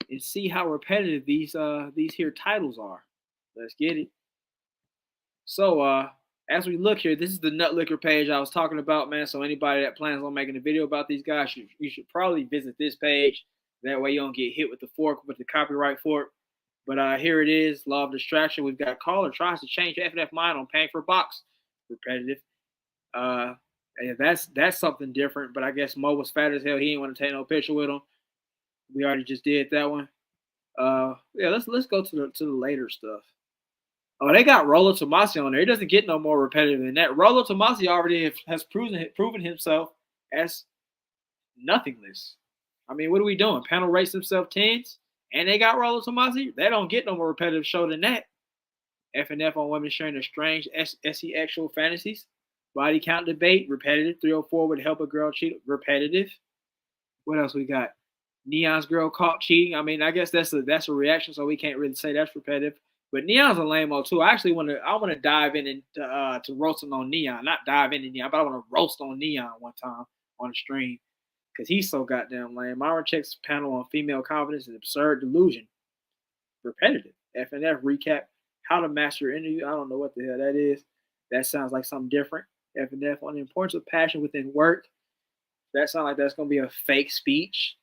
and see how repetitive these here titles are. Let's get it. So as we look here, this is the Nut Liquor page I was talking about, man. So anybody that plans on making a video about these guys, you should probably visit this page. That way you don't get hit with the copyright fork. But here it is, Law of Distraction. We've got caller tries to change FNF mind on paying for box. Repetitive. That's something different. But I guess Mo was fat as hell. He didn't want to take no picture with him. We already just did that one. Yeah, let's go to the later stuff. Oh, they got Rollo Tomasi on there. It doesn't get no more repetitive than that. Rollo Tomasi already has proven himself as nothingness. I mean, what are we doing? Panel rates himself 10s, and they got Rollo Tomasi. They don't get no more repetitive show than that. FNF on women sharing their strange SE actual fantasies. Body count debate, repetitive. 304 would help a girl cheat, repetitive. What else we got? Neon's girl caught cheating. I mean, I guess that's a reaction, so we can't really say that's repetitive. But Neon's a lame-o too. I want to dive in and to roasting on Neon. Not dive into Neon, but I want to roast on Neon one time on the stream because he's so goddamn lame. Myron checks panel on female confidence and absurd delusion. Repetitive. FNF recap how to master interview. I don't know what the hell that is. That sounds like something different. FNF on the importance of passion within work. That sounds like that's gonna be a fake speech.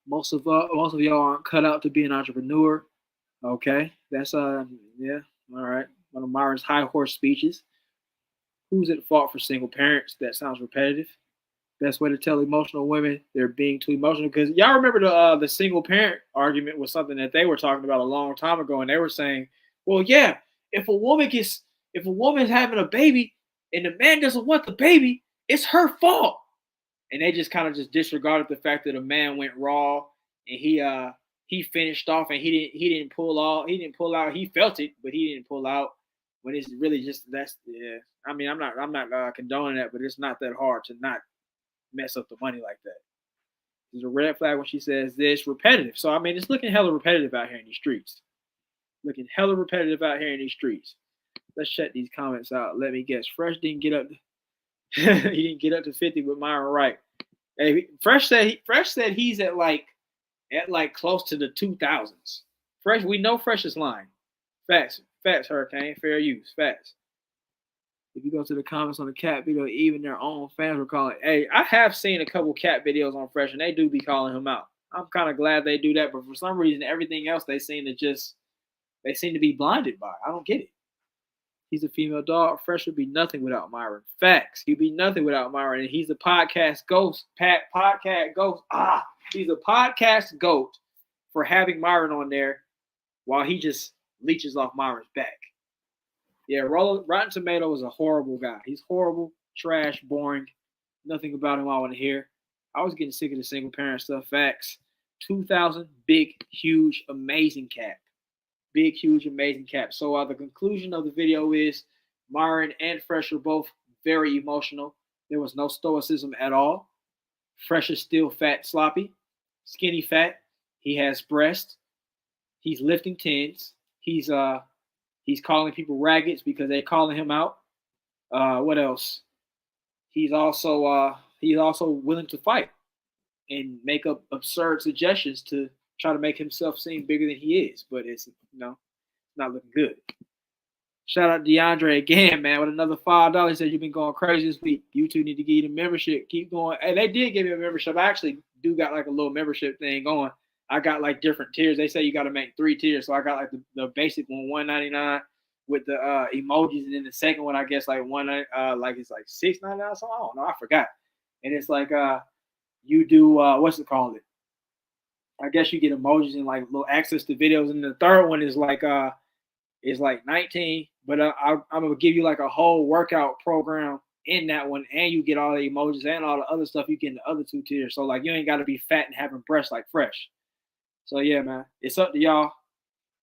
Most of y'all aren't cut out to be an entrepreneur. Okay, that's yeah, all right. One of Myron's high horse speeches. Who's at fault for single parents? That sounds repetitive. Best way to tell emotional women they're being too emotional, because y'all remember the single parent argument was something that they were talking about a long time ago, and they were saying, well, yeah, if a woman's having a baby and the man doesn't want the baby, it's her fault. And they just kind of just disregarded the fact that a man went raw and he finished off and he didn't pull out. He felt it, but he didn't pull out. When it's really just I mean, I'm not condoning that, but it's not that hard to not mess up the money like that. There's a red flag when she says this. Repetitive. So I mean, it's looking hella repetitive out here in these streets. Let's check these comments out. Let me guess. Fresh didn't get up. He didn't get up to 50 with Myron Wright. Hey, Fresh said he's at like close to the 2000s. Fresh, we know Fresh is lying. Facts, Hurricane, fair use, facts. If you go to the comments on the cat video, even their own fans were calling. Hey, I have seen a couple cat videos on Fresh, and they do be calling him out. I'm kind of glad they do that, but for some reason, everything else they seem to be blinded by. I don't get it. He's a female dog. Fresh would be nothing without Myron. Facts. He'd be nothing without Myron. And he's a podcast ghost. Podcast ghost. He's a podcast goat for having Myron on there while he just leeches off Myron's back. Yeah, Rotten Tomato is a horrible guy. He's horrible, trash, boring. Nothing about him I want to hear. I was getting sick of the single parent stuff. Facts. 2000, big, huge, amazing cap. Big, huge, amazing cap. So the conclusion of the video is Myron and Fresh are both very emotional. There was no stoicism at all. Fresh is still fat, sloppy, skinny fat. He has breasts. He's lifting 10s. He's calling people raggeds because they're calling him out. What else? He's also willing to fight and make up absurd suggestions to try to make himself seem bigger than he is, but it's not looking good. Shout out to DeAndre again, man, with another $5. He said you've been going crazy this week. You two need to give you the membership. Keep going. And they did give me a membership. I actually do got like a little membership thing going. I got like different tiers. They say you got to make 3 tiers. So I got like the basic one, $1.99 with the emojis, and then the second one I guess like it's like $6.99 or something. I don't know. I forgot. And it's like you do what's it called? I guess you get emojis and like little access to videos, and the third one is like 19. But I'm gonna give you like a whole workout program in that one, and you get all the emojis and all the other stuff you get in the other 2 tiers. So like you ain't got to be fat and having breasts like Fresh. So yeah, man, it's up to y'all.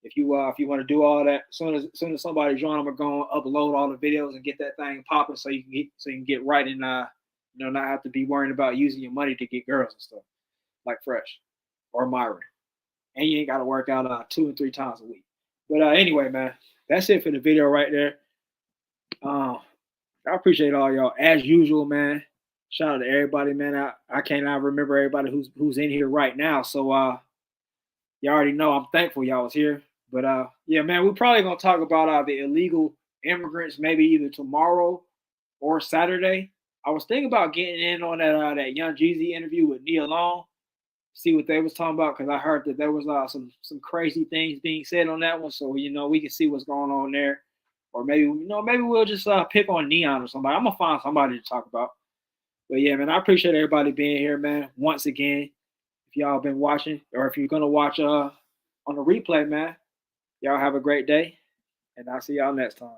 If you want to do all that, soon as somebody join, I'm gonna upload all the videos and get that thing popping so you can get right and not have to be worrying about using your money to get girls and stuff like Fresh or Myron. And you ain't got to work out 2 and 3 times a week. But anyway, man, that's it for the video right there. I appreciate all y'all as usual, man. Shout out to everybody, man. I cannot remember everybody who's in here right now. So you already know I'm thankful y'all was here. But yeah, man, we're probably gonna talk about the illegal immigrants maybe either tomorrow or Saturday. I was thinking about getting in on that Young Jeezy interview with Nia Long, see what they was talking about, because I heard that there was some crazy things being said on that one. So we can see what's going on there, or maybe we'll just pick on Neon or somebody. I'm gonna find somebody to talk about. But yeah, man, I appreciate everybody being here, man. Once again, if y'all been watching, or if you're gonna watch on the replay, man, y'all have a great day, and I'll see y'all next time.